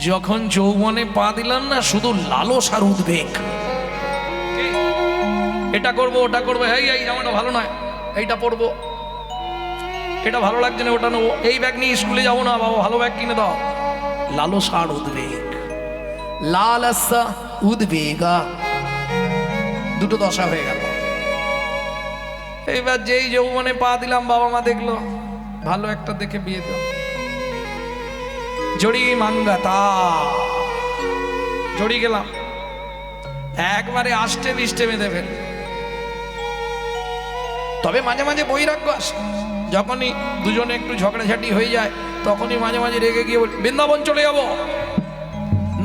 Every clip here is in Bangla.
যখন যৌবনে পা দিলাম না, শুধু লালসার উদ্বেগ। এটা করবো, ওটা করবো, এই জামাটা ভালো নয়, এইটা পরবো, এটা ভালো লাগছে না, ওটা নেবো, এই ব্যাগ নিয়ে স্কুলে যাবো না, বাবা ভালো ব্যাগ কিনে দাও। লালসার উদ্বেগ, লালসা উদ্বেগা, দুটো দশা হয়ে গেল। এইবার যেই যৌবনে পা দিলাম, বাবা মা দেখলো, ভালো একটা দেখে বিয়ে দাও। জড়ি মাঙ্গাতা, জড়ি গেলাম, একবারে আষ্টে বৃষ্টে বেঁধে ফেল। তবে মাঝে মাঝে বৈরাগ্য আসে, যখনই দুজনে একটু ঝগড়াঝাটি হয়ে যায়, তখনই মাঝে মাঝে রেগে গিয়ে বলি বৃন্দাবন চলে যাব,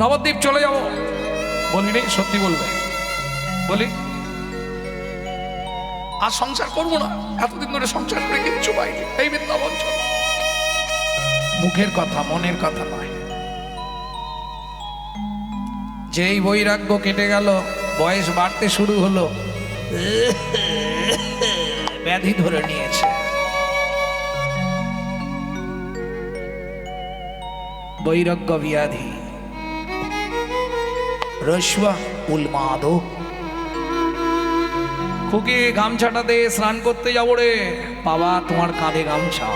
নবদ্বীপ চলে যাব। বলি রে, সত্যি বলবে, বলি আর সংসার করবো না, এতদিন ধরে সংসার করে কিচ্ছু পাইনি, এই বৃন্দাবন চল। মুখের কথা, মনের কথা নয়। যেই বৈরাগ্য কেটে গেল, বয়স বাড়তে শুরু হলো, ব্যাধি ধরে নিয়েছে। বৈরাগ্য ব্যাধি, রস্বা উন্মাদ। খুকি গামছাটা দে, স্নান করতে যাবো রে। বাবা তোমার কাঁধে গামছা।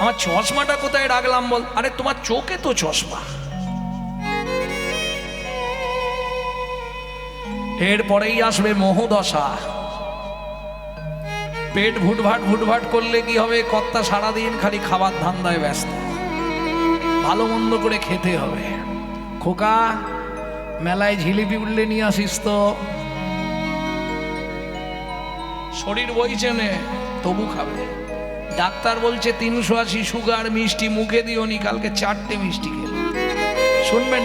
আমার চশমাটা কোথায় রাখলাম বল? আরে তোমার চোখে তো চশমা। এরপরেই আসবে মোহদশা। পেট ভুটভাট ভুটভাট করলে কি হবে? কর্তা সারাদিন খালি খাবার ধান্দায় ব্যস্ত, ভালো মন্দ করে খেতে হবে। খোকা মেলায় জিলিপি উঠলে নিয়ে আসিস তো। শরীর বইছে নে, তবু খাবে। ডাক্তার বলছে 380 সুগার, মিষ্টি মুখে দিও নি। কালকে 4টে মিষ্টি খেল, শুনবেন?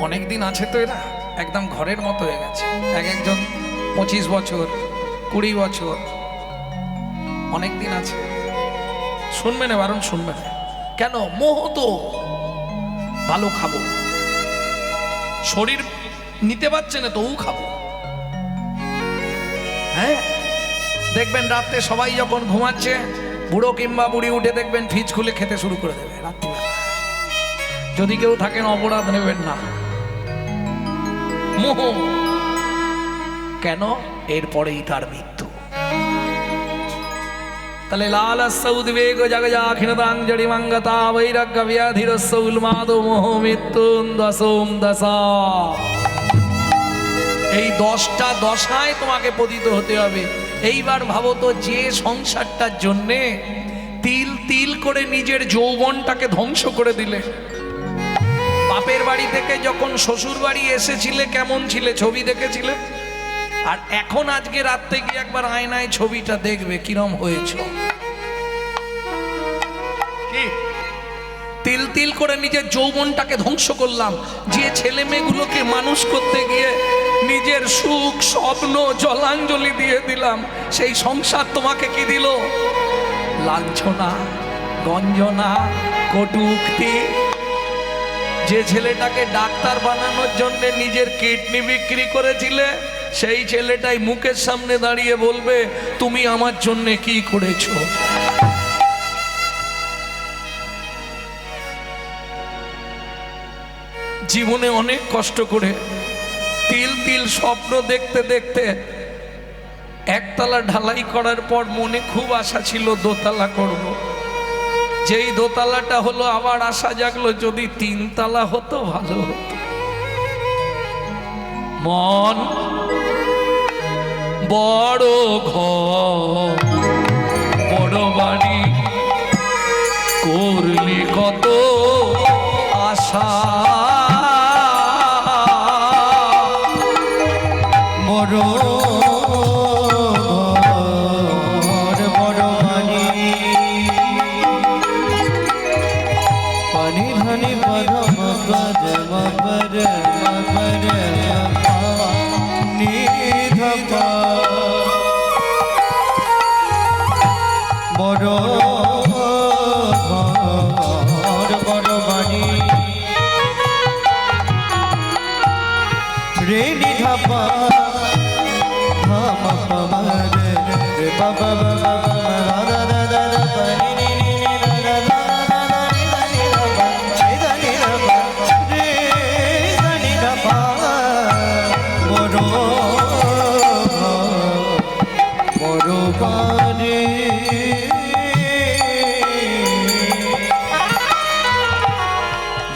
অনেকদিন আছে তো, এরা একদম ঘরের মতো হয়ে গেছে। এক একজন 25 বছর, 20 বছর, অনেকদিন আছে। শুনবে না, বারণ শুনবে না। কেন? মোহ তো। ভালো খাবো, শরীর নিতে পারছে না, তবু খাবো। হ্যাঁ, দেখবেন রাত্রে সবাই যখন ঘুমাচ্ছে, বুড়ো কিংবা বুড়ি উঠে দেখবেন ফ্রিজ খুলে খেতে শুরু করে দেবে রাত্রিবেলা। যদি কেউ থাকেন অপরাধ নেবেন না। মোহ। কেন? এরপরেই তার মৃত্যু। তাহলে লালস্য উদ্বেগ জগজাখিনতাং জড়িমাঙ্গতা বৈরাগ্য ব্যাধিরস্য উন্মাদ মোহ মৃত্যুন দশম দশা। এই 10টা দশায় তোমাকে পতিত হতে হবে। এইবার ভাবো তো, যে সংসারটার জন্যে তিল তিল করে নিজের যৌবনটাকে ধ্বংস করে দিলে। বাপের বাড়ি থেকে যখন শ্বশুর বাড়ি এসেছিলে কেমন ছিলে? ছবি দেখেছিলে। আর এখন আজকে রাত্রে গিয়ে একবার আয়নায় ছবিটা দেখবে, কিরম হয়েছ। তিল তিল করে নিজের যৌবনটাকে ধ্বংস করলাম। যে ছেলে মেয়েগুলোকে মানুষ করতে গিয়ে নিজের সুখ স্বপ্ন জলাঞ্জলি দিয়ে দিলাম, সেই সংসার তোমাকে কি দিল? লাঞ্ছনা, গঞ্জনা, কটূক্তি। যে ছেলেটাকে ডাক্তার বানানোর জন্য নিজের কিডনি বিক্রি করেছিলে, সেই ছেলেটাই মুখের সামনে দাঁড়িয়ে বলবে তুমি আমার জন্য কি করেছো। জীবনে অনেক কষ্ট করে তিল তিল স্বপ্ন দেখতে দেখতে একতলা ঢালাই করার পর মনে খুব আশা ছিল দোতলা করব। যেই দোতলাটা হলো, আবার আশা জাগলো যদি 3তলা হতো ভালো হতো। মন বড় ঘর বড় বাড়ি করলি কত আশা, বড় ঘর বড় বাড়ি, পানি ধানি পদম পদ মপর মপর নিধপা।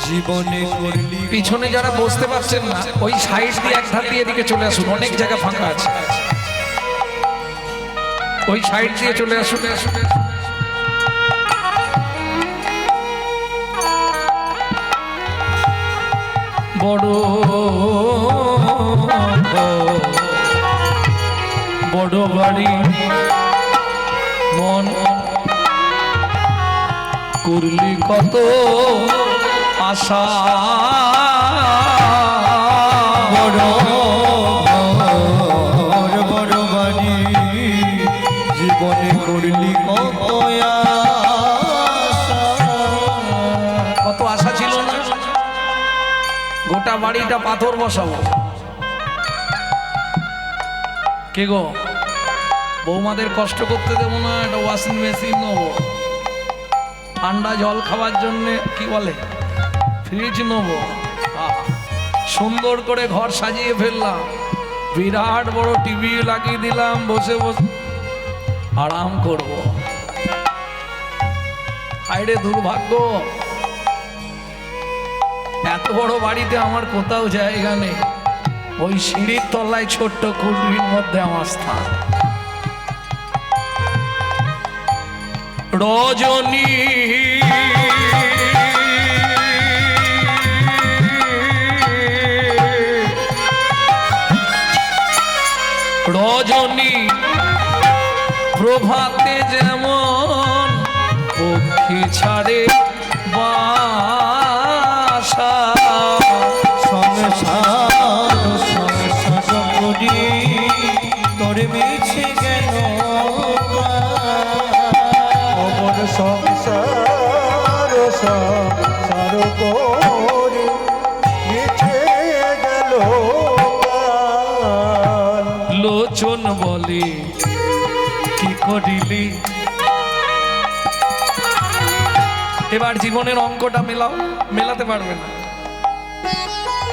জীবনে করলি পিছনে যারা বসতে পারছেন না ওই সাইড দিয়ে এক ধার দিয়ে এদিকে চলে আসুন, অনেক জায়গা ফাঁকা আছে, ওই সাইড দিয়ে চলে আসুন। বড় বড় বাড়ি মন করলি কত আশা, বড় বড় বাড়ি জীবনে করলি কত আশা ছিল না, গোটা বাড়িটা পাথর বসাবো। কে গো, বৌমাদের কষ্ট করতে দেবো না, একটা ওয়াশিং মেশিন নেবো, ঠান্ডা জল খাওয়ার জন্যে কি বলে ফ্রিজ নেবো, সুন্দর করে ঘর সাজিয়ে ফেললাম, বিরাট বড় টিভি লাগিয়ে দিলাম, বসে বসে আরাম করব। হায়রে দুর্ভাগ্য, এত বড় বাড়িতে আমার কোথাও জায়গা নেই, ওই সিঁড়ির তলায় ছোট্ট কুটির মধ্যে আমার স্থান। রজনী রজনী প্রভাতে যেমন পক্ষী ছাড়ে বাসা, সংসার সংসার করি তোর মিছে গেল অমর সংসার সংসার করে মিছে গেল কাল। লোচন বলে কি করিলি, এবার জীবনের অঙ্কটা মেলাও, মেলাতে পারবে না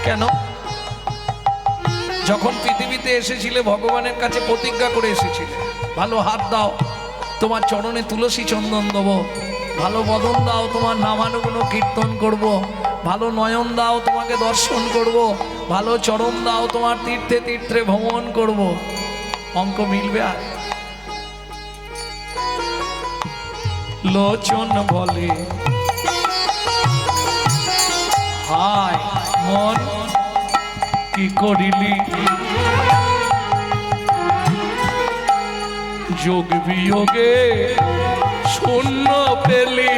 কেন? যখন পৃথিবীতে এসেছিলে ভগবানের কাছে প্রতিজ্ঞা করে এসেছিলে, ভালো হাত দাও তোমার চরণে তুলসী চন্দন দেবো, ভালো বদন দাও তোমার নামানুগুণ কীর্তন করব, ভালো নয়ন দাও তোমাকে দর্শন করব, ভালো চরণ দাও তোমার তীর্থে তীর্থে ভ্রমণ করব। অঙ্ক মিলবে? আর লোচন বলে হায় মন কি করিলি, যোগ বিয়োগে শূন্য পেলি।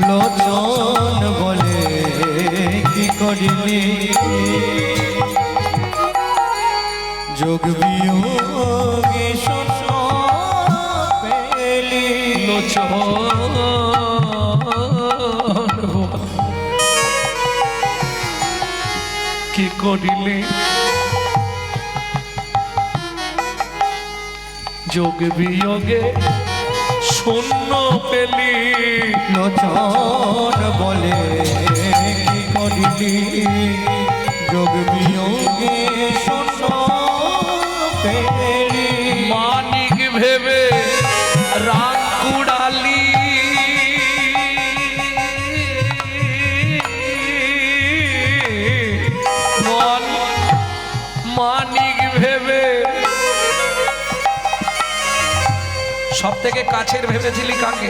লোচন বলে কি করিলি, যোগ বিয়োগে শূন্য পেলি। লোচন কি করিলি, যোগ বিয়োগে শূন্য পেলি। লোচন বলে কি করিলি, যোগ বিয়োগে শূন্য পেলি। মানিক ভেবে রাগ কুড়ালি, মানিক ভেবে সব থেকে কাছের ভেবেছিলি কাকে?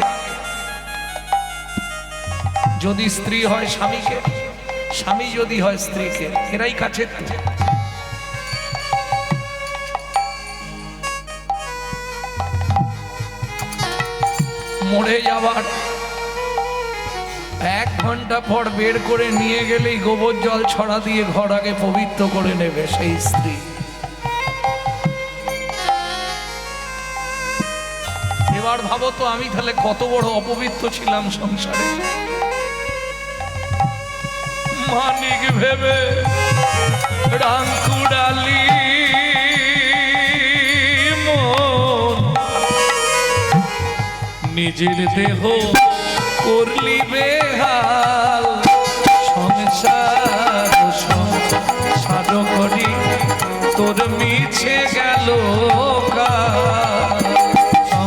যদি স্ত্রী হয় স্বামীকে, স্বামী যদি হয় স্ত্রীকে, এরাই কাছের। মরে যাবার 1 ঘন্টা পর বের করে নিয়ে গেলেই গোবর জল ছড়া দিয়ে ঘর আগে পবিত্র করে নেবে সেই স্ত্রী। এবার ভাবো তো আমি তাহলে কত বড় অপবিত্র ছিলাম সংসারে। মানিক ভেবে রাঙ্কুড়ালি মন নিজের দেহ করলি বেহাল, সংসার সংসার করি তোর মিছে গেল কাল।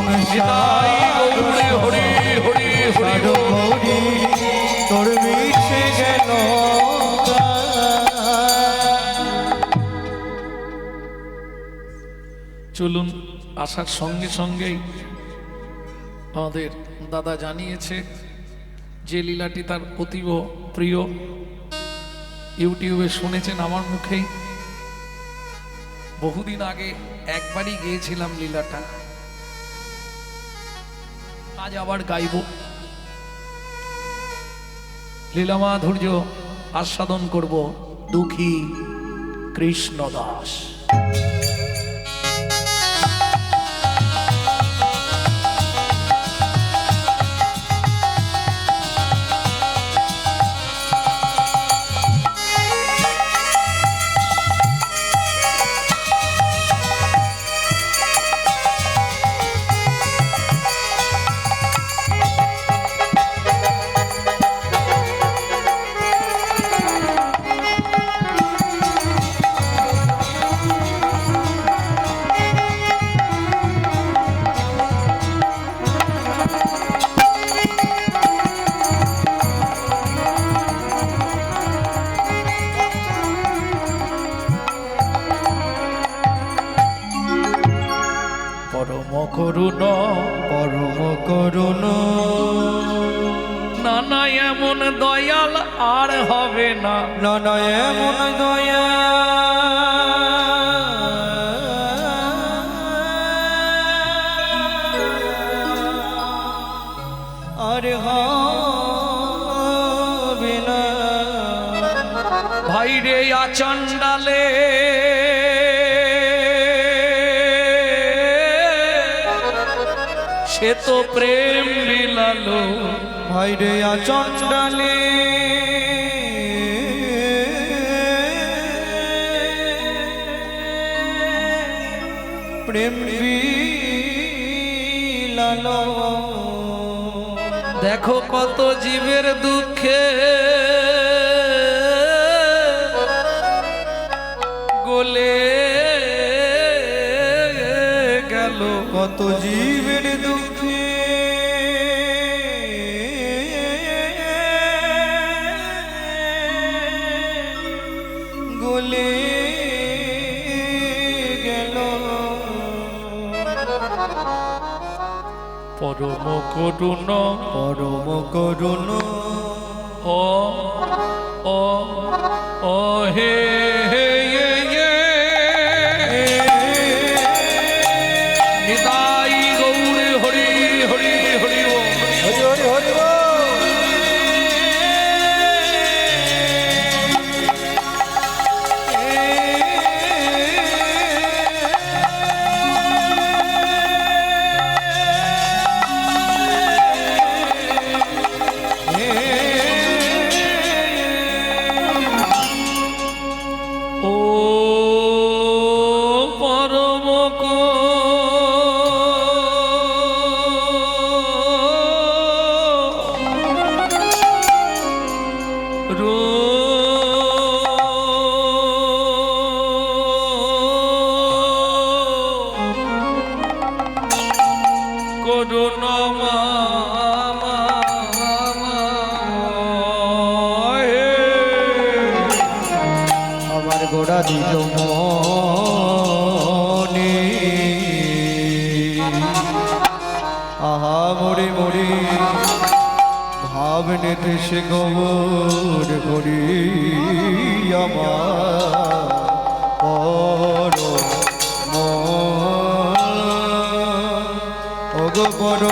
নিতাই গৌরে হরি হরি হরি গৌরী তোর মিশে গেল। চলুন, আসার সঙ্গে সঙ্গেই আমাদের দাদা জানিয়েছে যে লীলাটি তার অতীব প্রিয়। ইউটিউবে শুনেছেন আমার মুখেই, বহুদিন আগে একবারই গেয়েছিলাম লীলাটা, আজ আবার গাইব। লীলা মাধুর্য আস্বাদন করব দুঃখী কৃষ্ণদাস। পরম করুণ পরম করুণ নানা এমন দয়াল আর হবে না, নানা এমন দয়া আর হবে না। ভাই রে আচণ্ডালে সে তো প্রেম বিলালো, ভাই রে আচণ্ডালে প্রেম বিলালো। দেখো কত জীবের দুঃখে গলে গেল, কত জীবের দুঃখে গলে গেল। পরম করুণ পরম করুণ ও ও ও হে হে ইয়ে, ইয়ে। নিতাই গৌরে হরি হরি হরি ও হরি হরি হরি বল। ও পরম করুণ আমার গোড়া দিল মনে আহা মরে মরে ভাবনে দেশে গোবর করি আমার ওগো বড়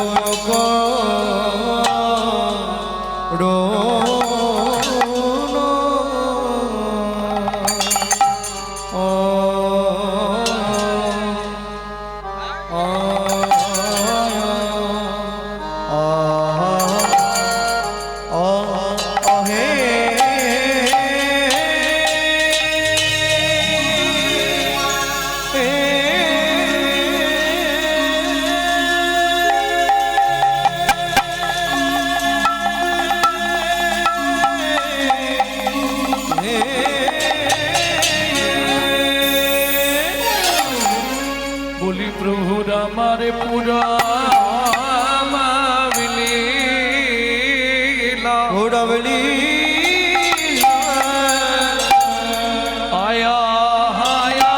আমার পুরা ঘোড়াবলি আয়া হায়া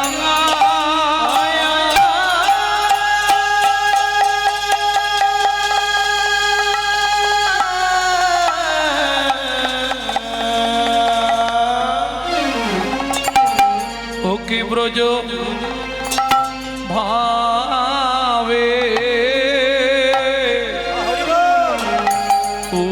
ও কি ব্রজ ভাবে ও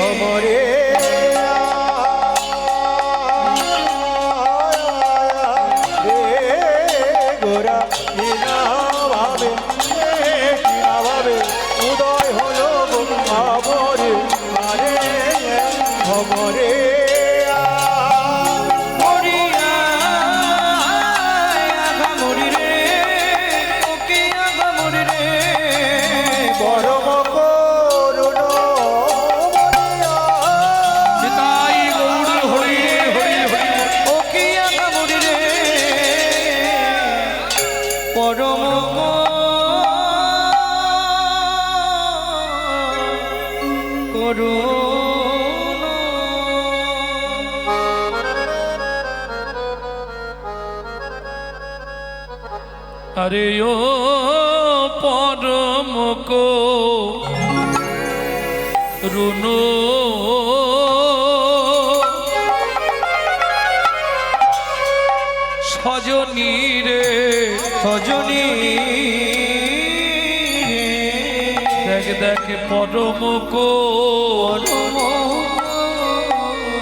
অমরে রে গোরা কিনা ভাবে উদয় হলো আমরে আরে অমরে আরে ও পরম কো রুনো সজনী রে সজনী দেখ দেখ পরম কো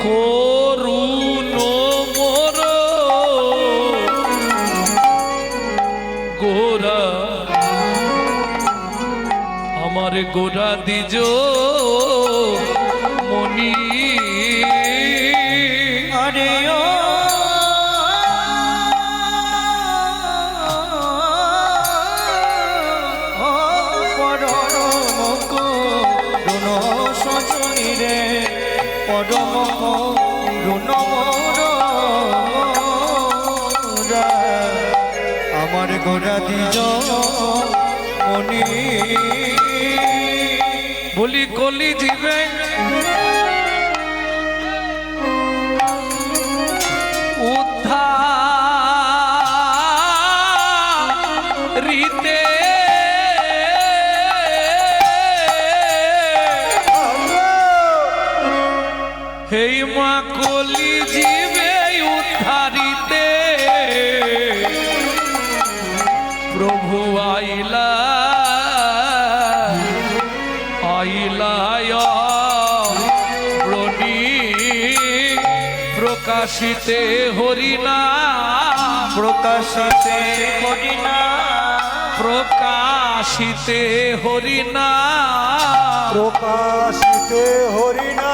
করুনো মোর গোরা আমার গোরা দিজ মনি আরে ও পরম করুণ সজনী রে পরম করুণ আমার গোরা দিজ মনি বলি কলি জীবে উদ্ধারিতে হেই মা কলি জীবে উদ্ধারিতে প্রভু আইলা ব্রণী প্রকাশিতে হরিনা প্রকাশিতে হরিনা প্রকাশিতে হরিনা প্রকাশিতে হরিনা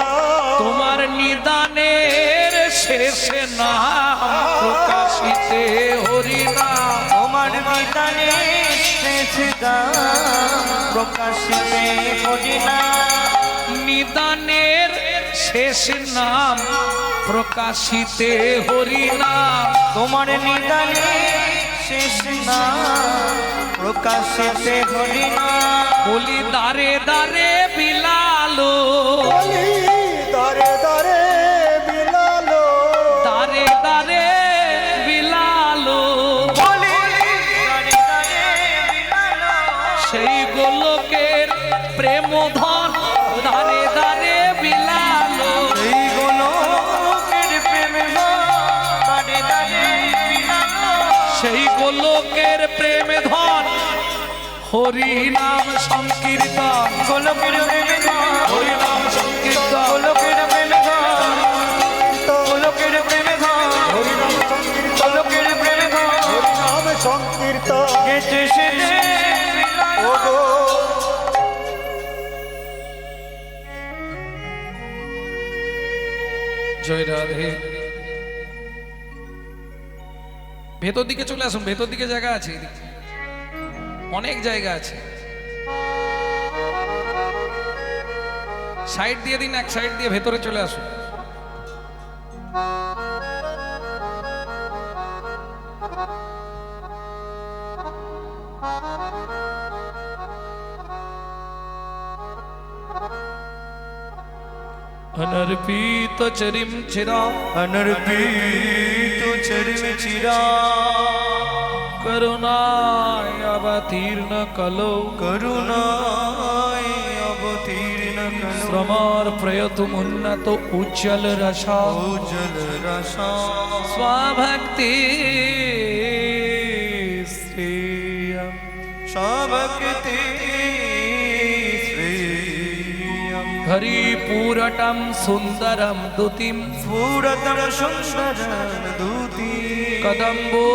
তোমার নিদানের শেষে নাম প্রকাশিতে হরিনা তোমার নিদানে প্রকাশিতে হরিনা নিদানের শেষ নাম প্রকাশিতে হরিনা তোমার নিদানে শেষ না প্রকাশেতে হরিনা বলি দারে দারে বিলালো, বলি দরে দরে বিলালো, দারে দারে বিলালো, বলি দারে দারে বিলালো সেই গোলকের প্রেম ধন দারে দারে বিলালো, এই গোলকের প্রেমে দারে দারে বিলালো সেই গোলকের প্রেমে ধন হরি নাম সংকীর্তন, গোলকের প্রেমে হরি নাম সংকীর্তন, গোলকের প্রেমে গোলকের প্রেমে হরিনাম সংকীর্তন, গোলকের প্রেমে হরিনাম সংকীর্তন। গেছে সে ওগো জয় রাধে। ভেতর দিকে চলে আসুন, ভেতর দিকে জায়গা আছে, এদিকে অনেক জায়গা আছে। সাইড দিয়ে দিন, এক সাইড দিয়ে ভেতরে চলে আসুন। अनर्पित चरिम चिरा अनर्पित चरिम चिरा करुणाय अवतीर्ण कलो करुणाय अवतीर्ण करो श्रमार प्रयतुम उन्नत उज्जवल रसा उज्जल रसा स्वभक्ति श्रेय सबकते हरि पूरटम सुंदरम दुतिम पूरतम सुंदरम दूती कदम्बो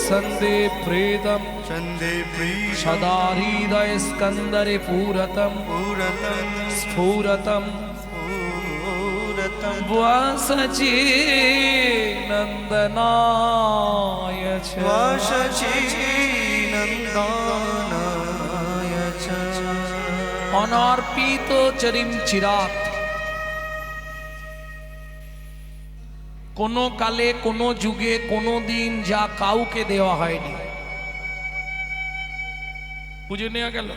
संदे प्रेदम चंदे प्रिय सदा हृदय स्कंदरे पूरतम पूरतम स्फुरतम पूरतम वासचे नंदनाय च वासची नंदनाय च अनर्पित चरिम चिरात কোনো কালে কোনো যুগে কোনো দিন যা কাউকে দেওয়া হয়নি, বুঝে নেওয়া গেল।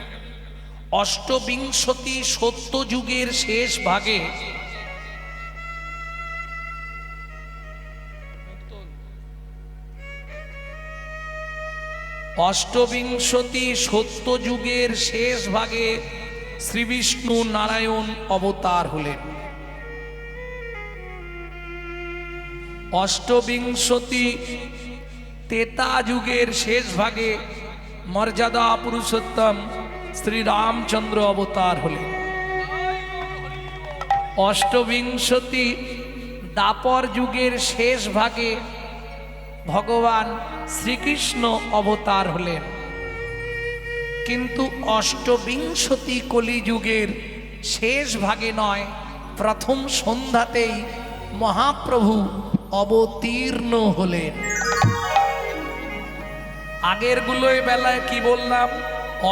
অষ্টবিংশতি সত্য যুগের শেষ ভাগে অষ্টবিংশতি সত্য যুগের শেষ ভাগে শ্রী বিষ্ণু নারায়ণ অবতার হলেন। অষ্টবিংশতি তেতা যুগের শেষ ভাগে মর্যাদা পুরুষোত্তম শ্রী রামচন্দ্র অবতার হলেন। অষ্টবিংশতি দাপর যুগের শেষ ভাগে ভগবান শ্রীকৃষ্ণ অবতার হলেন। কিন্তু অষ্টবিংশতি কলিযুগের শেষ ভাগে নয়, প্রথম সন্ধ্যাতেই মহাপ্রভু অবতীর্ণ হলেন। আগের গুলোয় বেলায় কি বললাম?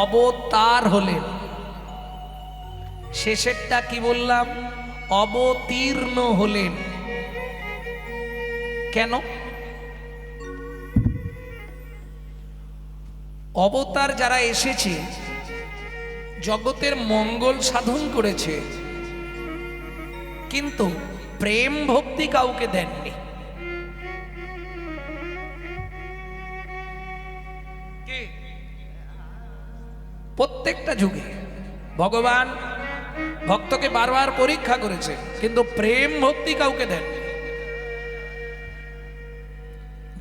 অবতার হলেন। শেষেরটা কি বললাম? অবতীর্ণ হলেন। কেন? অবতার যারা এসেছে জগতের মঙ্গল সাধন করেছে, কিন্তু প্রেম ভক্তি কাউকে দেননি। প্রত্যেকটা যুগে ভগবান ভক্তকে বারবার পরীক্ষা করেছে, কিন্তু প্রেম ভক্তি কাউকে দেন।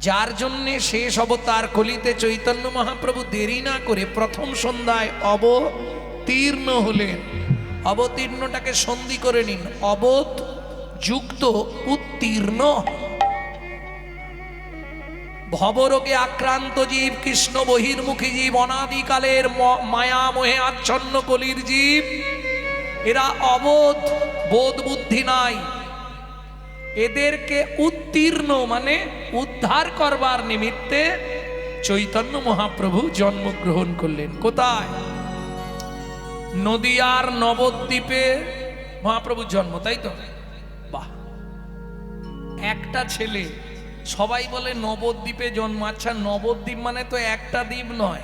যার জন্যে শেষ অবতার কলিতে চৈতন্য মহাপ্রভু দেরি না করে প্রথম সন্ধ্যায় অবতীর্ণ হলেন। অবতীর্ণটাকে সন্ধি করে নিন, অবত যুক্ত উত্তীর্ণ। ভবরোগে আক্রান্ত জীব, কৃষ্ণ বহির্মুখী জীব, অনাদিকালের মায়া মোহে আচ্ছন্ন কলির জীব, এরা অবোধ, বোধ বুদ্ধি নাই। এদেরকে উত্তীর্ণ মানে উদ্ধার করবার নিমিত্তে চৈতন্য মহাপ্রভু জন্মগ্রহণ করলেন। কোথায়? নদিয়ার নবদ্বীপে মহাপ্রভুর জন্ম, তাই তো? বাহ! একটা ছেলে সবাই বলে নবদ্বীপে জন্ম। আচ্ছা, নবদ্বীপ মানে তো একটা দ্বীপ নয়,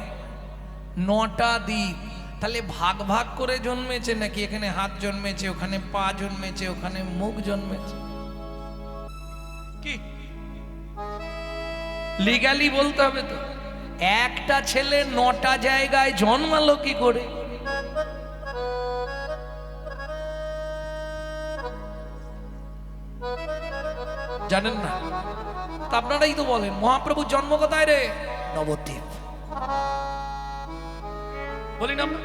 9টা দ্বীপ। তাহলে ভাগ ভাগ করে জন্মেছে নাকি? এখানে হাত জন্মেছে, ওখানে পা জন্মেছে, ওখানে মুখ জন্মেছে। কি লিগালি বলতে হবে তো, একটা ছেলে 9টা জায়গায় জন্মালো কি করে? জানেন না? তা আপনারাই তো বলেন মহাপ্রভুর জন্ম কোথায় রে? নবদ্বীপ। বলি না আমরা?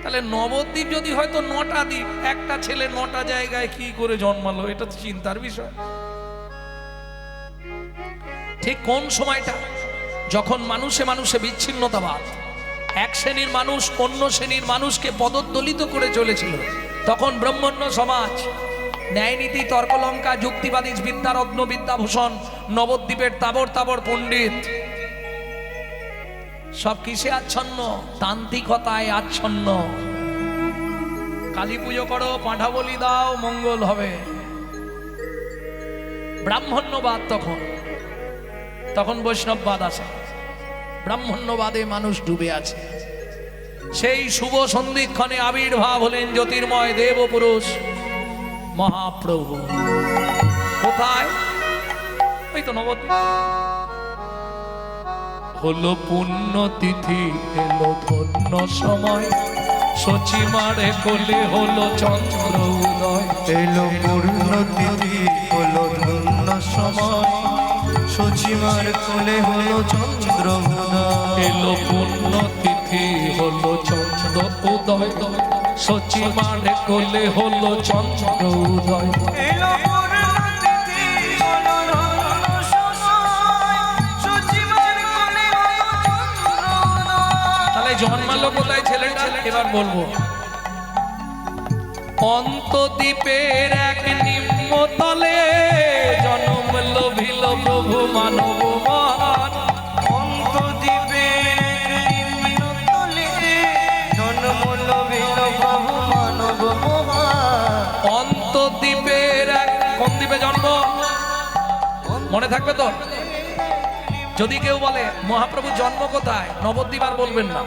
তাহলে নবদ্বীপ যদি হয়তো 9টা দ্বীপ, একটা ছেলে 9টা জায়গায় কি করে জন্মালো? এটা তো চিন্তার বিষয়। ঠিক কোন সময়টা? যখন মানুষে মানুষে বিচ্ছিন্নতাবাদ, এক শ্রেণীর মানুষ অন্য শ্রেণীর মানুষকে পদদলিত করে চলেছিল, তখন ব্রাহ্মণ্য সমাজ, ন্যায়নীতি, তর্কলঙ্কা, যুক্তিবাদী, বিদ্যারত্ন, বিদ্যাভূষণ, নবদ্বীপের তাবর তাবর পণ্ডিত সব কিসে আচ্ছন্ন? তান্ত্রিকতায় আচ্ছন্ন। কালী পুজো করো, পাঁঠা বলি দাও, মঙ্গল হবে। ব্রাহ্মণ্যবাদ তখন বৈষ্ণববাদ আছে। ব্রাহ্মণ্যবাদে মানুষ ডুবে আছে। সেই শুভ সন্ধিক্ষণে আবির্ভাব হলেন জ্যোতির্ময় দেবপুরুষ মহাপ্রভু। কোথায়? ওই তো নবদ্বীপ। হলো পুণ্যতিথি, এলো ধন্য সময়, সচিমারে কোলে হলো চন্দ্র উদয়। এলো পূর্ণ তিথি, হলো ধন্য সময়, সচিমার কোলে হলো চন্দ্র উদয়। এলো পুণ্যতিথি, হলো চন্দ্র উদয়, সচিমারে কোলে হলো চন্দ্র উদয়। এলো পূর্ণ তিথি, হলো ধন্য সময়, সচিমার কোলে হলো চন্দ্র উদয়। তাহলে জন্মালো কোথায় ছেলেটা? এবার বলবো, অন্তদ্বীপের এক নিম্নতলে জন্ম লভিল প্রভু মানব মহান। অন্তদ্বীপের নিম্নতলে জন্ম লভিল প্রভু মানব মহান। অন্তদ্বীপের এক, কোন দ্বীপে জন্ম মনে থাকবে তো? যদি কেউ বলে মহাপ্রভু জন্ম কোথায়, নবদ্বীপ আর বলবেন না,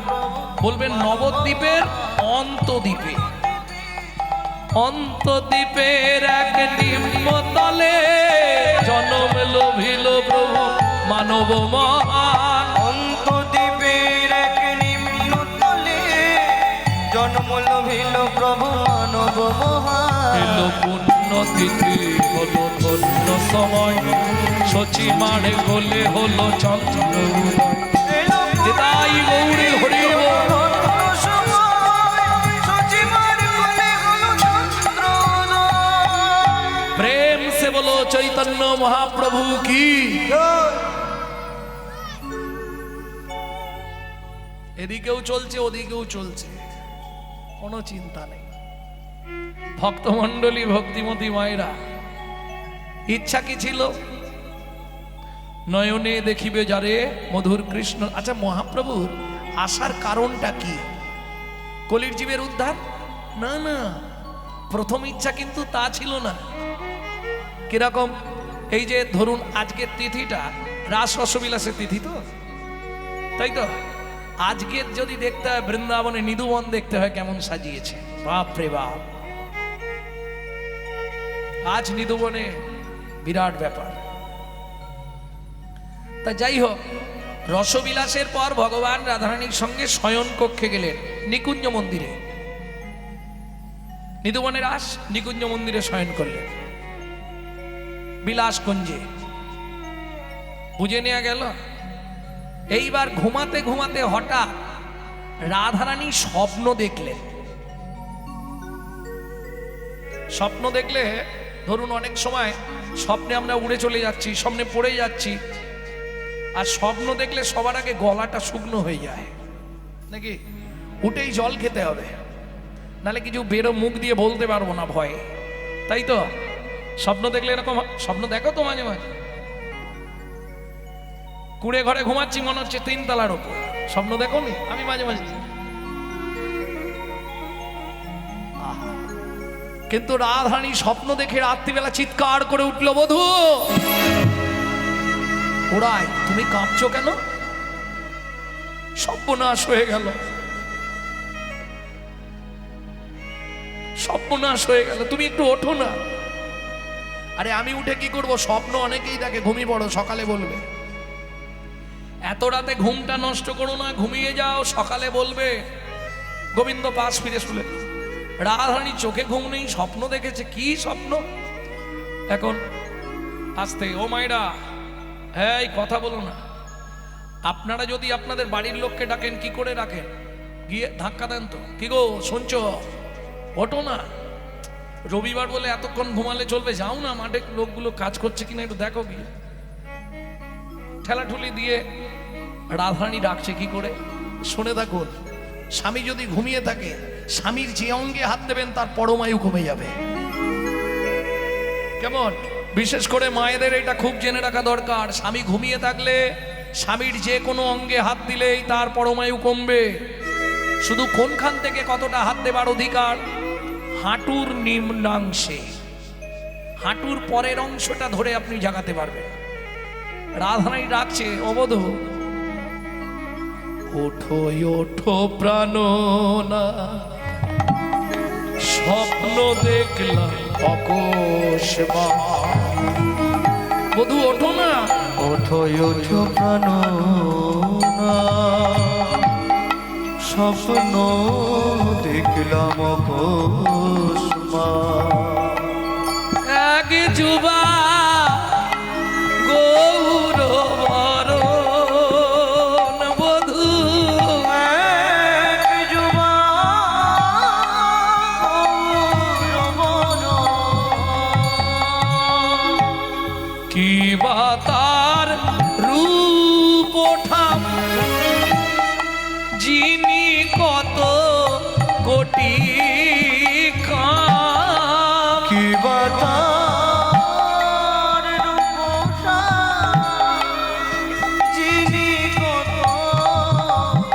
বলবেন নবদ্বীপের অন্তদ্বীপে। অন্তদ্বীপের এক নিম্নতলে জন্ম লভিল প্রভু মানব মহান। অন্তদ্বীপের এক নিম্নতলে জন্ম লভিল প্রভু মানব মহান। এলো পুণ্যতিথি, হলো ধন্য সময়, সচিমারে কোলে হলো চন্দ্র উদয়। এলো তাই গৌরী হরি বল। ধন্য সময়, সচিমার কোলে হলো চন্দ্র উদয়। प्रेम से बोलो चैतन्य महाप्रभु की। এদিকেও চলছে, ওদিকেও চলছে, কোনো চিন্তা নেই। ভক্তমণ্ডলী, ভক্তিমতী মায়েরা, ইচ্ছা কি ছিল? নয়নে দেখিবে যারে মধুর কৃষ্ণ। আচ্ছা, মহাপ্রভুর আসার কারণটা কি? কলির জীবের উদ্ধার? না না, প্রথম ইচ্ছা কিন্তু তা ছিল না। কিরকম? এই যে ধরুন আজকের তিথিটা রাস রসবিলাসের তিথি, তো তাই তো? আজকে যদি দেখতে হয় বৃন্দাবনে নিধুবন দেখতে হয় কেমন সাজিয়েছে, বাপ রে বাপ। আজ নিধুবনে বিরাট ব্যাপার। তা যাই হোক, রসবিলাসের পর ভগবান রাধারানীর সঙ্গে শয়ন কক্ষে গেলেন নিকুঞ্জ মন্দিরে। নিধুবনের রাস, নিকুঞ্জ মন্দিরে শয়ন করলেন, বিলাস কুঞ্জে। বুঝে নেওয়া গেল। এইবার ঘুমাতে ঘুমাতে হঠাৎ রাধারানী স্বপ্ন দেখলেন। স্বপ্ন দেখলে ধরুন অনেক সময় স্বপ্নে আমরা উড়ে চলে যাচ্ছি, স্বপ্নে পড়ে যাচ্ছি, আর স্বপ্ন দেখলে সবার আগে গলাটা শুকনো হয়ে যায় নাকি? উঠেই জল খেতে হবে, নাহলে কিছু বেরো মুখ দিয়ে বলতে পারবো না ভয়ে, তাই তো? স্বপ্ন দেখলে এরকম স্বপ্ন দেখো তো মাঝে মাঝে? কুড়ে ঘরে ঘুমাচ্ছি, মনে হচ্ছে 3 তলার ওপর। স্বপ্ন দেখো নি? আমি মাঝে মাঝে। কিন্তু রাধারানী স্বপ্ন দেখে রাত্রিবেলা চিৎকার করে উঠল, বধূ ওরাই তুমি কাঁপছো কেন? সর্বনাশ হয়ে গেল, সর্বনাশ হয়ে গেল, তুমি একটু ওঠো না। আরে আমি উঠে কি করব? স্বপ্ন অনেকেই দেখে, ঘুমিয়ে পড়ো, সকালে বলবে। এত রাতে ঘুমটা নষ্ট করো না, ঘুমিয়ে যাও, সকালে বলবে। গোবিন্দ পাশ ফিরে শুলে, রাধারানী চোখে ঘুম নেই, স্বপ্ন দেখেছে। কি স্বপ্ন? এখন আস্তে, ও মায়েরা, হ্যাঁ এই কথা বলো না। আপনারা যদি আপনাদের বাড়ির লোককে ডাকেন কি করে রাখেন? গিয়ে ধাক্কা দেন তো। কি গো শুনছো? ওঠো না। রবিবার বলে এতক্ষণ ঘুমালে চলবে? যাও না মাঠে, লোকগুলো কাজ করছে কিনা একটু দেখো গিয়ে। ঠেলাঠুলি দিয়ে রাধারানী ডাকছে কি করে? শুনে থাকুন, স্বামী যদি ঘুমিয়ে থাকে, স্বামীর যে অঙ্গে হাত দেবেন তার পরমায়ু কমে যাবে। কেমন? বিশেষ করে মায়েদের এটা খুব জেনে রাখা দরকার। স্বামী ঘুমিয়ে থাকলে স্বামীর যে কোনো অঙ্গে হাত দিলেই তার পরমায়ু কমবে। শুধু কোনখান থেকে কতটা হাত দেবার অধিকার? হাঁটুর নিম্নাংশে, হাঁটুর পরের অংশটা ধরে আপনি জাগাতে পারবেন। রাধারানী ডাকছে, অবধূ ওঠো ওঠো প্রাণনা, স্বপ্ন দেখলাম অকস্মা। বধূ ওঠো না। ওঠো ওঠো প্রাণনা, স্বপ্ন দেখলাম অকস্মাৎ। এক যুবা গৌর বরণ, বধূ এক যুবা গৌর বরণ। কি বা তার রূপ ওঠাম, যিনি কত কোটি কাম। কি বা তার রূপসা, যিনি কত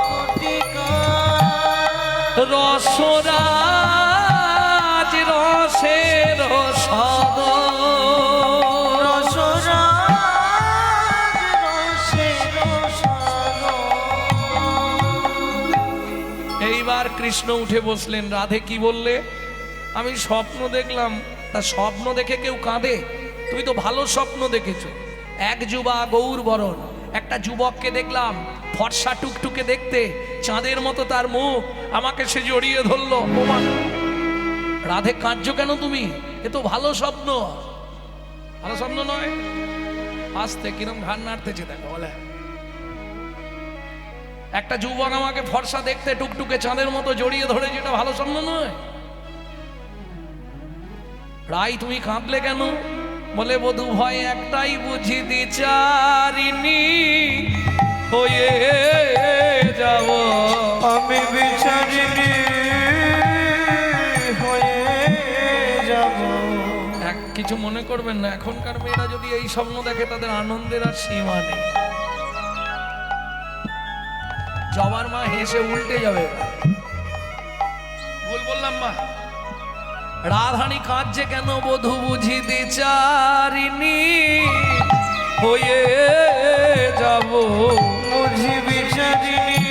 কোটি কাম। রসরাজ রসের সদ, এইবার কৃষ্ণ উঠে বসলেন। রাধে কি বললে? আমি স্বপ্ন দেখলাম। তা স্বপ্ন দেখে কেউ কাঁদে? তুমি তো ভালো স্বপ্ন দেখেছো। এক যুবা গৌর বরণ, একটা যুবককে দেখলাম, ফর্সা টুকটুকে দেখতে, চাঁদের মতো তার মুখ, আমাকে সে জড়িয়ে ধরলো। ওমা, রাধে কাঁদছো কেন তুমি? এ তো ভালো স্বপ্ন। ভালো স্বপ্ন নয়? আস্তে কিরম ঘাড় নাড়তেছে দেখো। বলে একটা যুবক আমাকে ফর্সা দেখতে, টুকটুকে চাঁদের মতো জড়িয়ে ধরে, যেটা ভালো স্বপ্ন নয়? রাই তুমি কাঁদলে কেন? বলে বধূ ভয় একটাই বুঝি বিচারিনি হয়ে যাব। আমি বিচারিনি হয়ে যাব। এক কিছু মনে করবেন না, এখনকার মেয়েরা যদি এই স্বপ্ন দেখে তাদের আনন্দের আর সীমা নেই। জবার মা হেসে উল্টে যাবে। ভুল বললাম মা? রাধারানী কাঁদছে কেন? বধূ বুঝি বিচারিনি হয়ে যাব। বুঝি বিচারিনি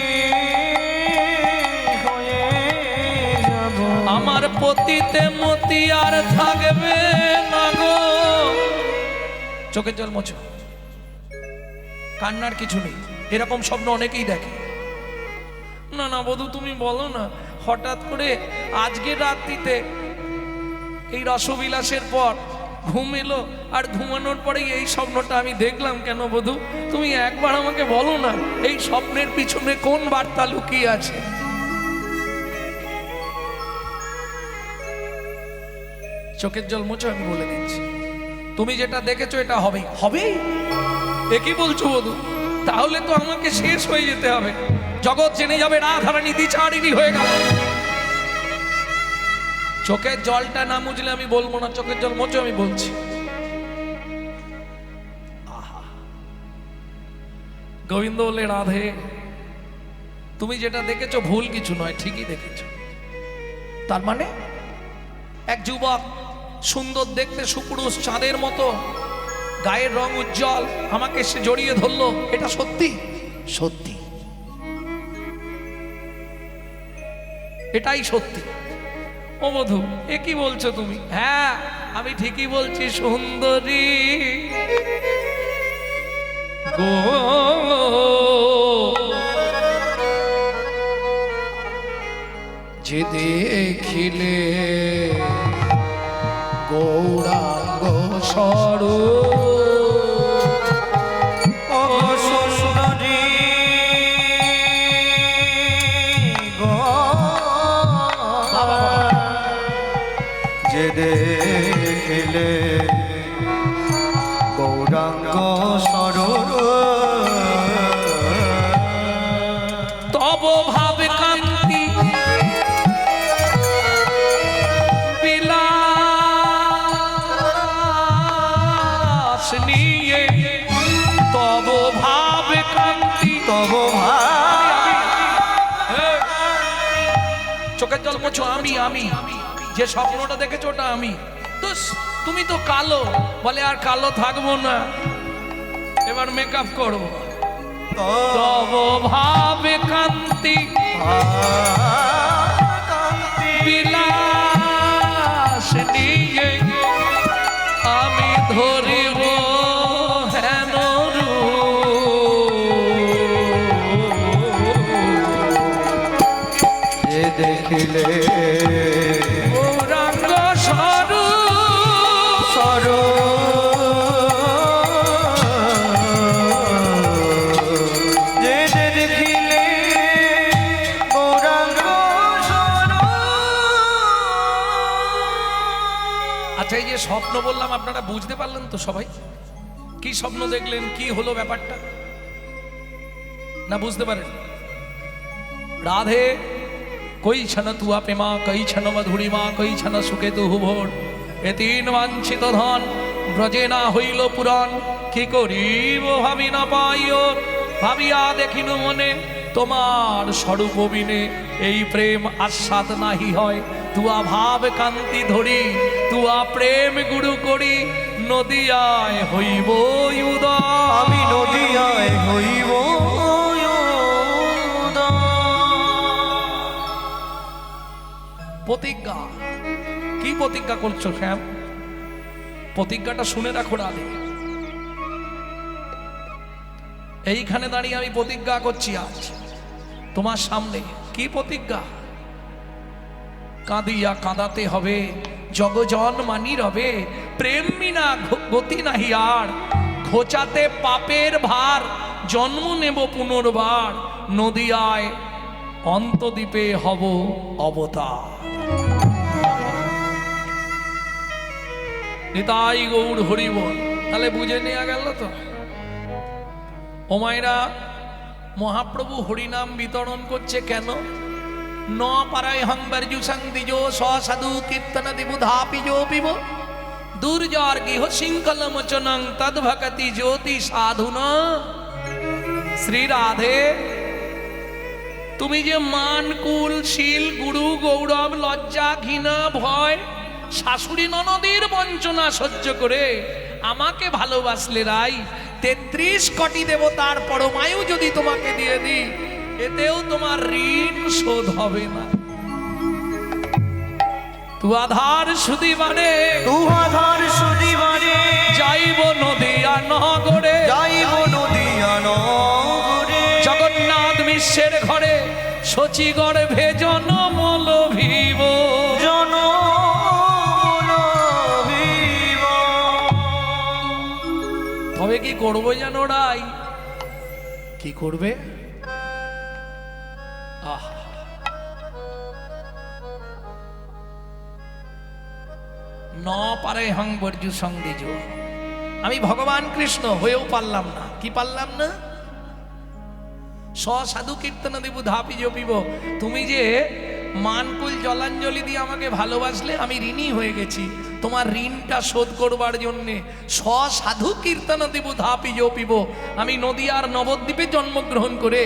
হয়ে যাব। আমার পতিতে মতি আর থাকবে না গো। চোখের জল মোছো, কান্নার কিছু নেই। এরকম স্বপ্ন অনেকেই দেখে। না না বধূ তুমি বলো না, হঠাৎ করে আজকে রাত্রিতে এই রসবিলাসের পর ঘুম এলো, আর ঘুমানোর পরে এই স্বপ্নটা আমি দেখলাম কেন বধূ? তুমি একবার আমাকে বলো না, এই স্বপ্নের পিছনে কোন বার্তা লুকিয়ে আছে? চোখের জল মোছো, আমি বলে দিচ্ছি। তুমি যেটা দেখেছো এটা হবেই হবেই। এ কি বলছো বধূ? তাহলে তো আমাকে শেষ হয়ে যেতে হবে। জগৎ জেনে যাবে রাধারানী দ্বিচারিণী হয়ে গেল। চোখের জলটা না মুছলে আমি বলবো না। চোখের জল মোছো, আমি বলছি। আহা, গোবিন্দ বলে রাধে তুমি যেটা দেখেছো ভুল কিছু নয়, ঠিকই দেখেছো। তার মানে এক যুবক সুন্দর দেখতে, সুপুরুষ, চাঁদের মতো, গায়ের রং উজ্জ্বল, আমাকে সে জড়িয়ে ধরলো, এটা সত্যি? সত্যি, এটাই সত্যি। ও বধূ, এ কি বলছো তুমি? হ্যাঁ, আমি ঠিকই বলছি সুন্দরী গো। যে দেখিলে গৌরাঙ্গ স্বরূপ, ও সুন্দরী গো, যে দেখিলে গৌরাঙ্গ স্বরূপ, তব ভাব কান্তি বিলাস নিয়ে, তব ভাব কান্তি। তব চোখের জল মোছো। আমি যে স্বপ্নটা দেখেছো ওটা আমি। তো তুমি তো কালো, বলে আর কালো থাকবো না, এবার মেকআপ করো। তব ভাব কান্তি বিলাস নিয়ে, আমি ধরিব হেন যে দেখিলে গৌরাঙ্গ স্বরূপ, যে দেখিলে গৌরাঙ্গ স্বরূপ। আচ্ছা, এই যে স্বপ্ন বললাম, আপনারা বুঝতে পারলেন তো সবাই? কি স্বপ্ন দেখলেন, কি হলো ব্যাপারটা? না বুঝতে পারেন? রাধে কই ছন তুয়া প্রেমা, কই ছন মধুরিমা, কই ছন সুখে তু ভোর, এ তিন বাঞ্ছিত ধন ব্রজে না হইল পুরাণ, কি করিব ভাবি না পাইও, ভাবিয়া দেখিনু মনে তোমার স্বরূপ বিনে, এই প্রেম আস্বাদ নাহি হয়, তুয়া ভাব কান্তি ধরি, তুয়া প্রেম গুরু করি, নদিয়ায় হইব উদয়। আমি নদিয়ায় হইব প্রতিজ্ঞা। কি প্রতিজ্ঞা করছো শ্যাম? প্রতিজ্ঞাটা শুনে রাখো রাধে। এইখানে দাঁড়িয়ে আমি প্রতিজ্ঞা করছি আজ তোমার সামনে। কি প্রতিজ্ঞা? কাঁদিয়া কাঁদাতে হবে, জগজন মানি রবে, প্রেম বিনা গতি নাহি আর, ঘোচাতে পাপের ভার, জন্ম নেব পুনর্বার, নদিয়ায় অন্তদ্বীপে হব অবতার। নিতাই গৌর হরিবল। তাহলে বুঝে নেওয়া গেল তো? ও মায়েরা, মহাপ্রভু হরিনাম বিতরণ করছে কেন? ন পারায় হংবর্জু সংদিজো সাধু কীর্তন দিবুধাপিজো পিব, দুর্জর গৃহ শৃঙ্খল মোচনং তদ্ভকতি জ্যোতি সাধুনা। শ্রী রাধে, তুমি যে মান কুল শীল গুরু গৌরব লজ্জা ঘৃণা ভয় শাশুড়ি ননদের বঞ্চনা সহ্য করে আমাকে ভালোবাসলে রাই, 33 কোটি দেবতার পরমায়ু যদি তোমাকে দিয়ে দিই, এতেও তোমার ঋণ শোধ হবে না। তু আধার সুদিবারে, তু আধার সুদিবারে, যাইব নদিয়া নগরে, যাইব নদিয়া নগরে, জগন্নাথ বিশ্বের ঘরে, শচী গর্ভে জনম লভিব, তবে কি করবো জানো রাই? কি করবে? আহা, ন পারে হং বর্জু সঙ্গিজ। আমি ভগবান কৃষ্ণ হয়েও পারলাম না। কি পারলাম না? সাধু কীর্তন দেব ধাপি জপিব। তুমি যে মানকুল জলাঞ্জলি দিয়ে আমাকে ভালোবাসলে, আমি ঋণী হয়ে গেছি। তোমার ঋণটা শোধ করবার জন্যে সাধু কীর্তন দেব ধাপি জপিব। আমি নদিয়ার নবদ্বীপে জন্মগ্রহণ করে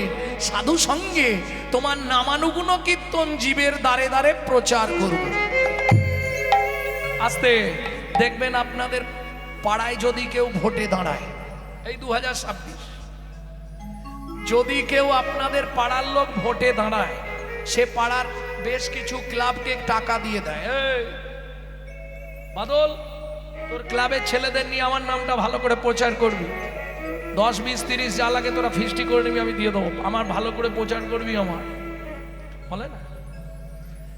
সাধু সঙ্গে তোমার নামানুগুণ কীর্তন জীবের দ্বারে দ্বারে প্রচার করব। আস্তে দেখবেন আপনাদের পাড়ায় যদি কেউ ভোটে দাঁড়ায়, এই 2026, যদি কেউ আপনাদের পাড়ার লোক ভোটে দাঁড়ায়, সে পাড়ার বেশ কিছু ক্লাবকে টাকা দিয়ে দেয়। এই বাদল, তোর ক্লাবের ছেলেদের নিয়ে আমার নামটা ভালো করে প্রচার করবি, 10, 20, 30 যা লাগে তোরা ফিস্টি করে নিবি, আমি দিয়ে দেবো, আমার ভালো করে প্রচার করবি আমার, বলে না?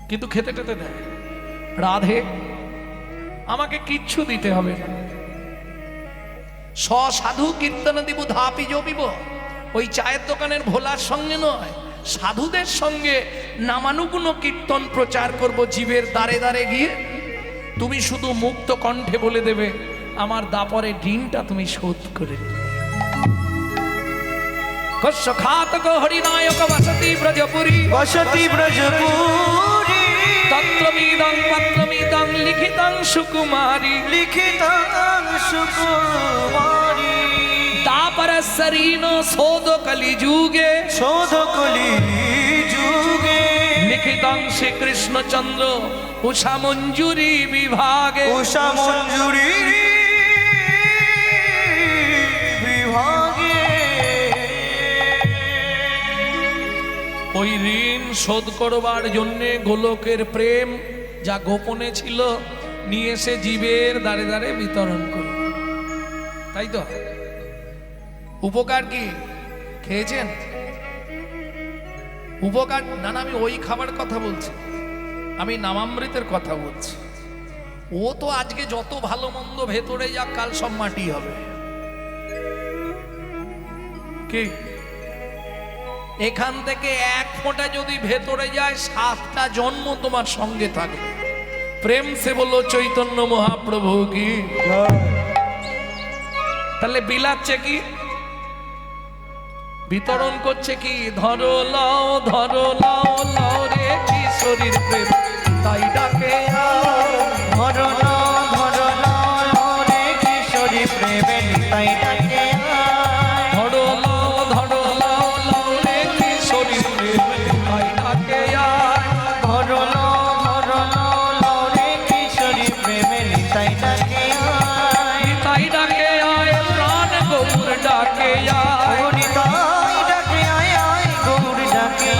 কিন্তু খেতে খেতে দেয়। রাধে, আমাকে কিচ্ছু দিতে হবে না, সাধু কীর্তন দিব ধাপি জপিব, ওই চায়ের দোকানের ভোলার সঙ্গে নয়, সাধুদের সঙ্গে নামানুগুণ কীর্তন প্রচার করব জীবের দ্বারে দ্বারে গিয়ে। তুমি শুধু মুক্ত কণ্ঠে বলে দেবে, আমার দাপরে ঋণটা তুমি শোধ করে দেবে। কস্য খাতক হরিনায়ক বসতি ব্রজপুরী, বসতি ব্রজপুরী, তত্রমিদং পত্রমিদং লিখিতং সুকুমারী, লিখিতাং সুকুমারী, তাপরসরীন শোধ কলি যুগে, শোধ কলি যুগে, লিখিতং শ্রীকৃষ্ণচন্দ্র উষা মঞ্জুরি বিভাগে, উষা মঞ্জুরি বিভাগে। ওই ঋণ শোধ করবার জন্যে গোলকের প্রেম যা গোপনে ছিল নিয়ে এসে জীবের দ্বারে দ্বারে বিতরণ করল, তাই তো? উপকার কি খেয়েছেন? উপকার না, না, আমি ওই খাবার কথা বলছি, আমি নামামৃতের কথা বলছি। ও তো আজকে যত ভালো মন্দ ভেতরে যাক, কাল সব মাটি হবে। কি এখান থেকে এক ফোঁটা যদি ভেতরে যায়, 7টা জন্ম তোমার সঙ্গে থাকবে। প্রেম সে বলো চৈতন্য মহাপ্রভু কি। তাহলে বিলাচ্ছে কি, বিতরণ করছে কি? ধরো লাও লাও রে কিশোরীর প্রেম তাই ডাকে, ধরো নাও রে কিশোরী প্রেমে তাই ডাকে, ধরো লাও রে কিশোরীর প্রেম তাই ডাকে আয়, ধরো নাও রে কিশোরী প্রেমে তাই ডাকে, তাই ডাকে আয়, প্রাণ গৌর ডাকে আয়, নিতাই ডাকে আয় গৌর ডাকে,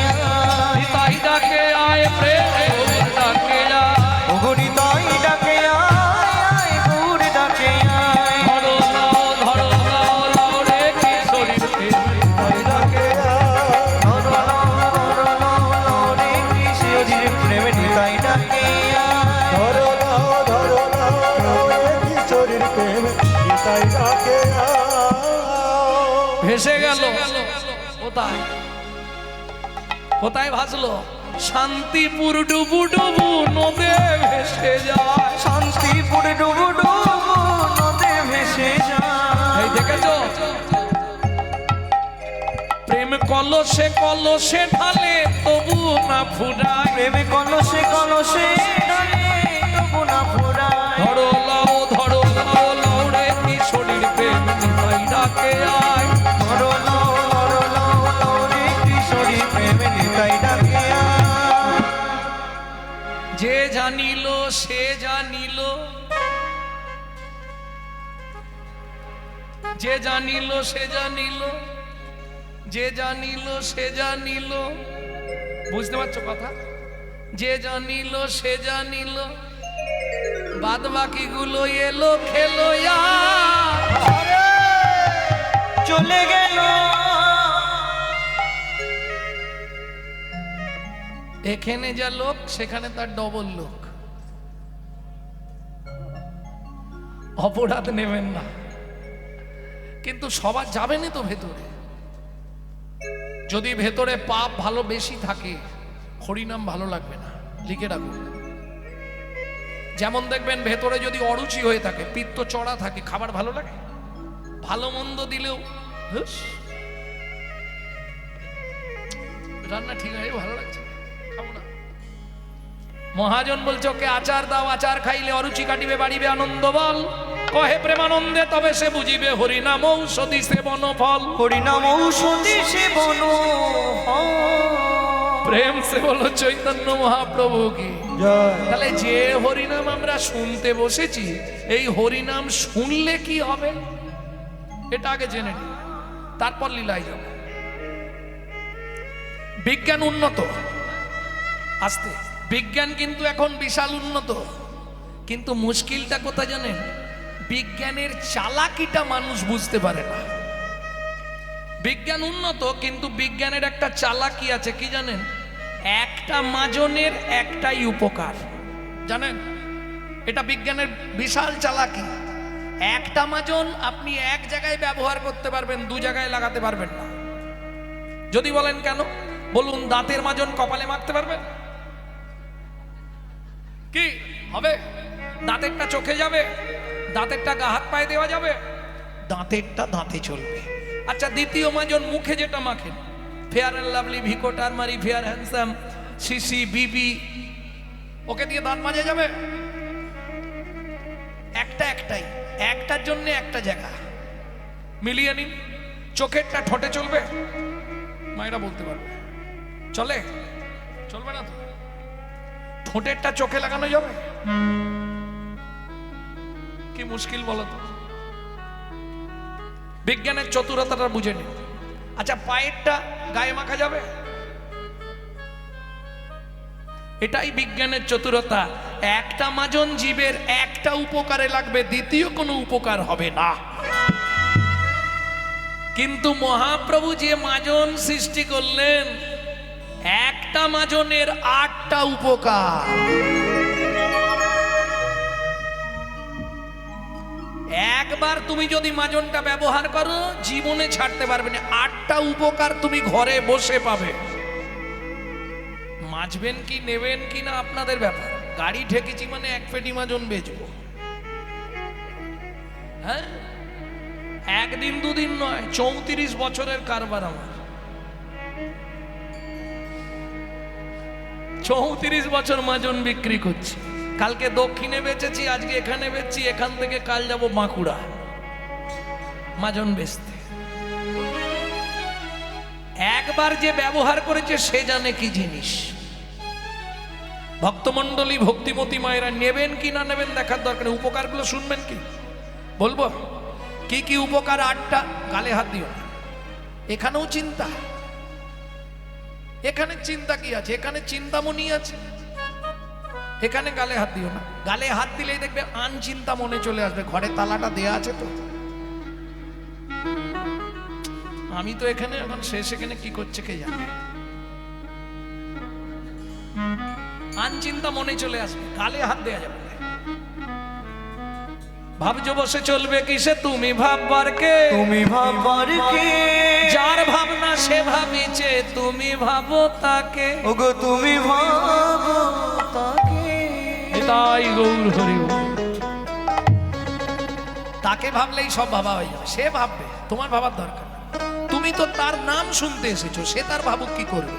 তাই ডাকে আয়, প্রেম গৌর ডাকে আয়, নিতাই ডাকে আয় গৌর ডাকে, ধরো লাও রে কিশোরীর প্রেম তাই ডাকে আয়, ধরো নাও রে কিশোরী প্রেমে তাই ডাকে, ধরো নাও রে কিশোরীর প্রেম নিতাই ডাকে ভেসে গেল কোথায়, কোথায় ভাসলো? শান্তিপুর ডুবু ডুবু নদে ভেসে যায়। শান্তিপুর ডুবু ডুবু নদে ভেসে যায়। এই দেখেছো, প্রেম কলসে কলসে ঢালে তবু না ফুরায়, প্রেমে কলসে কলসে ঢালে তবু না ফুরায়, ধরো লাও রে কিশোরীর প্রেম তাই ডাকে আয়, ধরো নাও রে কিশোরী প্রেমে তাই ডাকে, যে জানিল সে জানিল, যে জানিল সে জানিল, যে জানিল সে জানিল, বুঝতে পারছো কথা? যে জানিল সে জানিল, বাদ বাকি গুলো এলো খেলো চলে গেল এখানে যা লোক সেখানে তার ডবল লোক। অপরাধ নেবেন না, কিন্তু সবার যাবেনই তো ভেতরে। যদি ভেতরে পাপ ভালো বেশি থাকে, হরিনাম ভালো লাগবে না, লিখে রাখুন। যেমন দেখবেন ভেতরে যদি অরুচি হয়ে থাকে, পিত্ত চড়া থাকে, খাবার ভালো লাগে? ভালো মন্দ দিলেও হুস, রান্না ঠিক আছে, ভালো লাগছে, খাবো না। মহাজন বলছে ওকে আচার দাও, আচার খাইলে অরুচি কাটিবে, বাড়িবে আনন্দ বল। কহে প্রেমানন্দে তবে সে বুঝিবে, হরিনাম ঔষধি সেবন ফল। হরিনাম ঔষধি সেবন প্রেম সে বলো চৈতন্য মহাপ্রভু কি। জয়। তাহলে যে হরিনাম আমরা শুনতে বসেছি, এই হরিনাম শুনলে কি হবে এটা আগে জেনে নি, তারপর লীলায় যাব। বিজ্ঞান উন্নত, আস্তে বিজ্ঞান কিন্তু এখন বিশাল উন্নত, কিন্তু মুশকিলটা কোথায় জানেন? বিজ্ঞানের চালাকিটা মানুষ বুঝতে পারে না। বিজ্ঞান উন্নত, কিন্তু বিজ্ঞানের একটা চালাকি আছে, কি জানেন? একটা মাজনের একটাই উপকার, জানেন? এটা বিজ্ঞানের বিশাল চালাকি। একটা মাজন আপনি এক জায়গায় ব্যবহার করতে পারবেন, দু জায়গায় লাগাতে পারবেন না। যদি বলেন কেন, বলুন দাঁতের মাজন কপালে মারতে পারবেন কি হবে? দাঁতেরটা চোখে যাবে, দাঁতেরটা গা হাত পায়ে দেওয়া যাবে, দাঁতেরটা দাঁতে চলবে। আচ্ছা, দ্বিতীয় মাজন মুখে যেটা মাখেন, fair and lovely, Vicco, turmeric, fair handsome, CC, BB, ওকে দিয়ে দাঁত মাজা যাবে? একটাই, একটার জন্য একটা জায়গা। মিলিয়ে নিন, চোখেরটা ঠোঁটে চলবে, মায়েরা বলতে পারবে চলে, চলবে না তো। ঠোঁটেরটা চোখে লাগানো যাবে? কি মুশকিল বলো তো। বিজ্ঞানের চতুরতাটা বুঝে নিন। আচ্ছা, পায়েরটা গায়ে মাখা যাবে? এটাই বিজ্ঞানের চতুরতা। একটা মাজন জীবের একটা উপকারে লাগবে, দ্বিতীয় কোনো উপকার হবে না। কিন্তু মহাপ্রভু যে মাজন সৃষ্টি করলেন, একটা মাজনের 8টা উপকার। একবার তুমি যদি মাজনটা ব্যবহার করো, জীবনে ছাড়তে পারবে না। 8টা উপকার তুমি ঘরে বসে পাবে। মাজবেন কি, নেবেন কি না আপনাদের ব্যাপার। গাড়ি ঠেকেছি মানে এক পেটি মাজন বেচবো, হ্যাঁ? একদিন দুদিন নয়, 34 বছরের কারবার আমার। 34 বছর মাজন বিক্রি করছি। কালকে দক্ষিণে বেচেছি, আজকে এখানে বেচছি, এখান থেকে কাল যাব বাঁকুড়া মাজন বেচতে। একবার যে ব্যবহার করেছে সে জানে কি জিনিস। ভক্তমণ্ডলী, ভক্তিমতী মায়েরা, নেবেন কি না নেবেন দেখার দরকার। উপকারগুলো শুনবেন কি বলবো? কি কি উপকার? 8টা। গালে হাত দিও না, এখানেও চিন্তা। এখানে চিন্তা কি আছে? এখানে চিন্তামণি আছে। এখানে গালে হাত দিও না। গালে হাত দিলেই দেখবে আন চিন্তা মনে চলে আসবে। ঘরে তালাটা দেয়া আছে তো। আমি তো এখানে এখন শেষ, এখানে কি করছে কে জানে। আন চিন্তা মনে চলে আসবে, গালে হাত দেয়া যাবে। ভাবছো বসে চলবে কিসে, তুমি ভাববার কে, তুমি ভাববার কে, যার ভাবনা সে ভাবিছে, তুমি ভাবো তাকে। ওগো তুমি ভাবো তাকে। তাই গৌর হরি বল। তাকে ভাবলেই সব ভাবা হয়ে যাবে। সে ভাববে, তোমার ভাবার দরকার। তুমি তো তার নাম শুনতে এসেছো, সে তার ভাবুক কি করবে।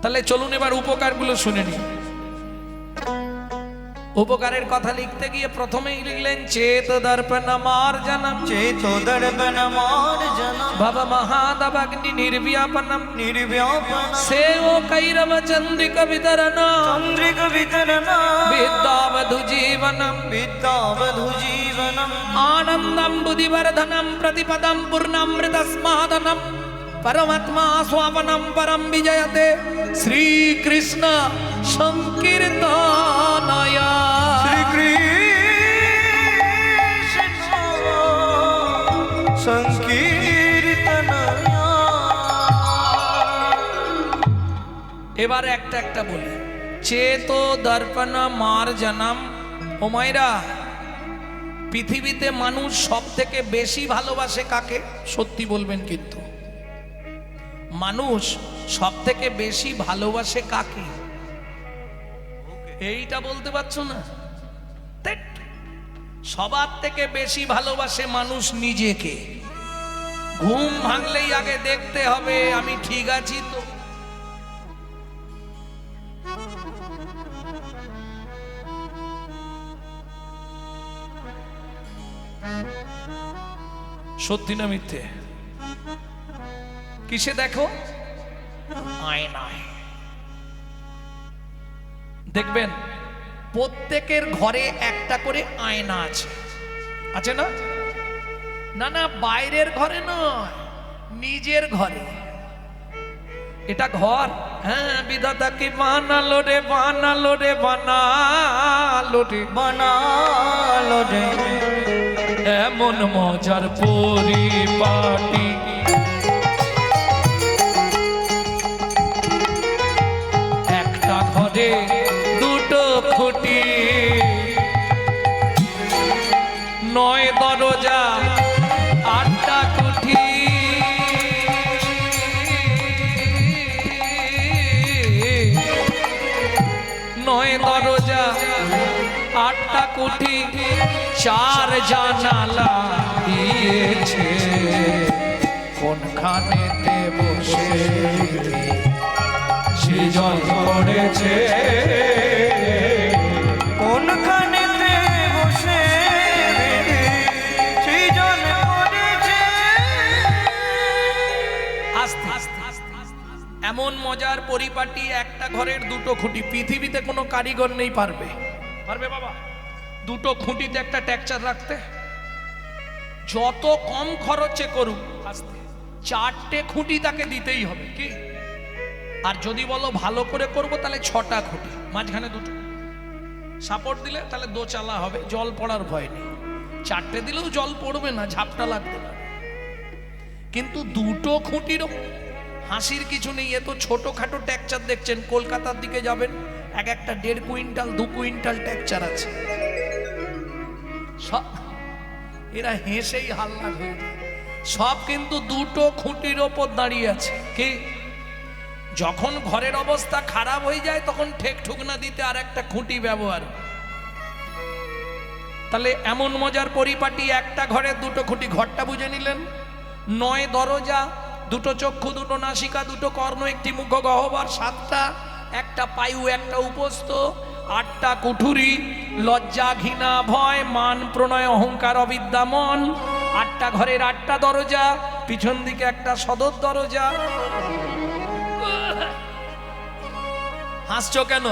তাহলে চলুন এবার উপকারগুলো শুনে নিই। উপকারের কথা লিখতে গিয়ে প্রথমেই লিখলেন চেত দর্পণ মার্জনম, চেত দর্পণ মার্জনম, ভব মহাদবগ্নি নির্ব্যাপনম, নির্ব্যাপনম, সেও কৈরব চন্দ্রিক বিতরণম, চন্দ্রিক বিতরণম, বিদ্যাবধু জীবনম, বিদ্যাবধু জীবনম, आनंदम बुद्धिवर्धनम प्रतिपदम पूर्णामृतस्मादनम परमात्मा स्वापनम परम विजयते श्री कृष्ण संकीर्तनया। শ্রী কৃষ্ণ সংকীর্তনয়া। এবার একটা একটা বলি। চেতো দর্পণ মার্জনম। ও মায়েরা, পৃথিবীতে মানুষ সব থেকে বেশি ভালোবাসে কাকে? সত্যি বলবেন কিন্তু। মানুষ সব থেকে বেশি ভালোবাসে কাকে? এইটা বলতে পারছো না? ধ্যাৎ। সবার থেকে বেশি ভালোবাসে মানুষ নিজেকে। ঘুম ভাঙলেই আগে দেখতে হবে আমি ঠিক আছি তো। সত্যি না মিথ্যে? কিসে দেখো? আয়নায়। দেখবেন প্রত্যেকের ঘরে একটা করে আয়না আছে, আছে না? না না, বাইরের ঘরে নয়, নিজের ঘরে। এটা ঘর, হ্যাঁ, বিধাতাকে বানালো রে বানালো রে বানালো রে বানালো রে এমন মজার পরিপাটি, একটা ঘরে দুটো খুঁটি, 9 দরজা 8টা কুঠি, নয় দরজা 8টা কুঠি, 4 জানালা দিয়েছে, কোনখানেতে বসে সৃজন করেছে, কোনখানেতে বসে সৃজন করেছে। আস্তে আস্তে এমন মজার পরিপাটি, একটা ঘরের দুটো খুঁটি। পৃথিবীতে কোনো কারিগর নেই পারবে, পারবে বাবা দুটো খুঁটিতে একটা টেক্সচার রাখতে? যত কম খরচে করুক, আস্তে 4টে খুঁটি তাকে দিতেই হবে কি? আর যদি বলো ভালো করে করব তাহলে 6টা খুঁটি, মাঝখানে দুটো সাপোর্ট দিলে তাহলে দোচালা হবে, জল পড়ার ভয় নেই। 4টে দিলেও জল পড়বে না, ঝাপটা লাগতে পারে। কিন্তু দুটো খুঁটিরও হাসির কিছু নেই। এ তো ছোটখাটো টেক্সচার দেখছেন, কলকাতার দিকে যাবেন, এক একটা 1.5 কুইন্টাল 2 কুইন্টাল টেক্সচার আছে। সব এরা হেসেই হাল্লা হয়ে যায়। সব কিন্তু দুটো খুঁটির ওপর দাঁড়িয়ে আছে কি? যখন ঘরের অবস্থা খারাপ হয়ে যায় তখন ঠেক ঠুকনা দিতে আর একটা খুঁটি ব্যবহার। তাহলে এমন মজার পরিপাটি, একটা ঘরে দুটো খুঁটি। ঘরটা বুঝে নিলেন, 9 দরজা, 2টো চক্ষু, 2টো নাসিকা, 2টো কর্ণ, 1টি মুখ গহ্বর, 7টা, একটা পায়ু, একটা উপস্থ, 8টা কুঠুরি, লজ্জা ঘৃণা ভয় মান প্রণয় অহংকার অবিদ্যা মন। 8টা ঘরের 8টা দরজা, পিছন দিকে একটা সদর দরজা। হাসছো কেন?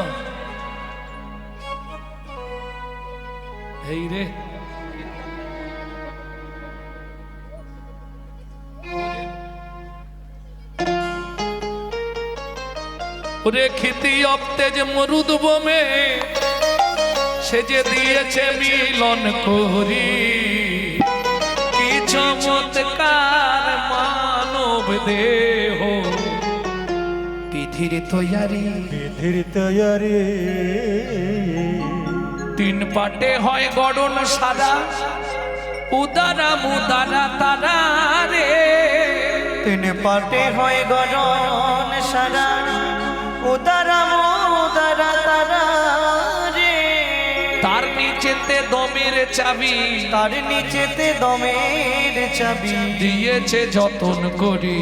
এই রে, ওরে খিতি অপ্তেজ মরুদ বোমে সে যে দিয়েছে মিলন করি, কি চমৎকার মানব দেহ, বিধির তৈয়ারি বিধির তৈয়ারি, 3 পাটে হয় গড়ন সারা, উদারা মুদারা তারা রে। 3 পাটে হয় গড়ন সারা, উদারা মুদারা তারা রে। তার নিচেতে দমের চাবি, তার নিচেতে দমের চাবি, দিয়েছে যতন করি,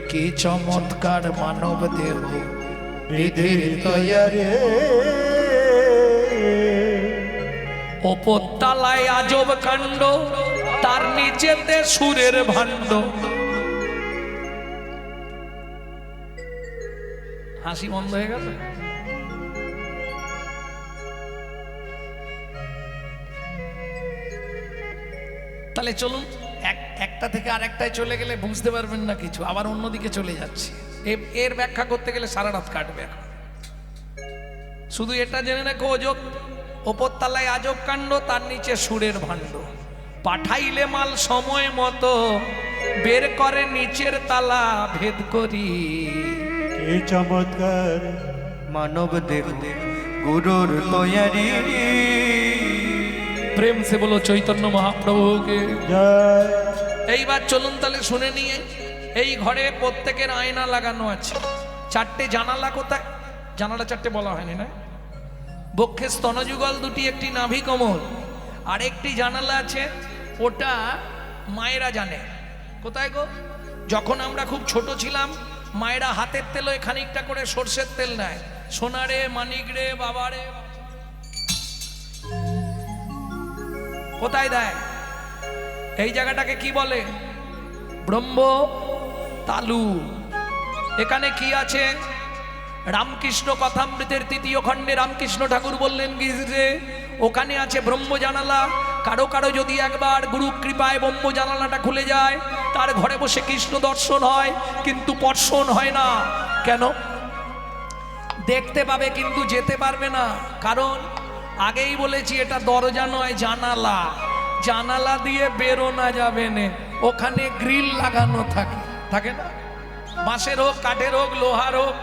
কি চমৎকার মানব দেহ, বিধির তৈয়ারি। ওপর তালায় আজব কাণ্ড, তার নিচেতে সুরের ভাণ্ড। হাসি বন্ধ হয়ে গেছে? তাহলে চলুন, একটা থেকে আরেকটায় চলে গেলে বুঝতে পারবেন না কিছু, আবার অন্যদিকে চলে যাচ্ছে। এর ব্যাখ্যা করতে গেলে সারা রাত কাটবে। এখন শুধু এটা জেনে রেখো, ওপর তালায় আজব কাণ্ড, তার নিচে সুরের ভাণ্ড। পাঠাইলে মাল সময় মতো, বের করে নিচের তালা ভেদ করি, কি চমৎকার মানব দেহ গুরুর তৈয়ারি। প্রেম সে বলো চৈতন্য মহাপ্রভুকে জয়। এইবার চলুন তাহলে শুনে নিয়ে। এই ঘরে প্রত্যেকের আয়না লাগানো আছে। 4টে জানালা কোথায়? জানালা 4টে বলা হয়নি না? বক্ষে স্তনযুগল 2টি, একটি নাভি কমল, আর একটি জানালা আছে, ওটা মায়েরা জানে। কোথায় গো? যখন আমরা খুব ছোট ছিলাম, মায়েরা হাতের তেলে খানিকটা করে সর্ষের তেল নেয়, সোনারে মানিক রে বাবারে। কোথায় দেয়? এই জায়গাটাকে কি বলে? ব্রহ্ম তালু। এখানে কি আছে? রামকৃষ্ণ কথামৃতের 3য় খণ্ডে রামকৃষ্ণ ঠাকুর বললেন কি যে ওখানে আছে ব্রহ্ম জানালা। কারো কারো যদি একবার গুরু কৃপায় ব্রহ্ম জানালাটা খুলে যায়, তার ঘরে বসে কৃষ্ণ দর্শন হয়, কিন্তু স্পর্শন হয় না। কেন? দেখতে পাবে কিন্তু যেতে পারবে না। কারণ আগেই বলেছি এটা দরজা নয়, জানালা। জানালা দিয়ে বেরোনো যাবে না, ওখানে গ্রিল লাগানো থাকে, থাকে না? বাঁশের হোক, কাঠের হোক, লোহার হোক,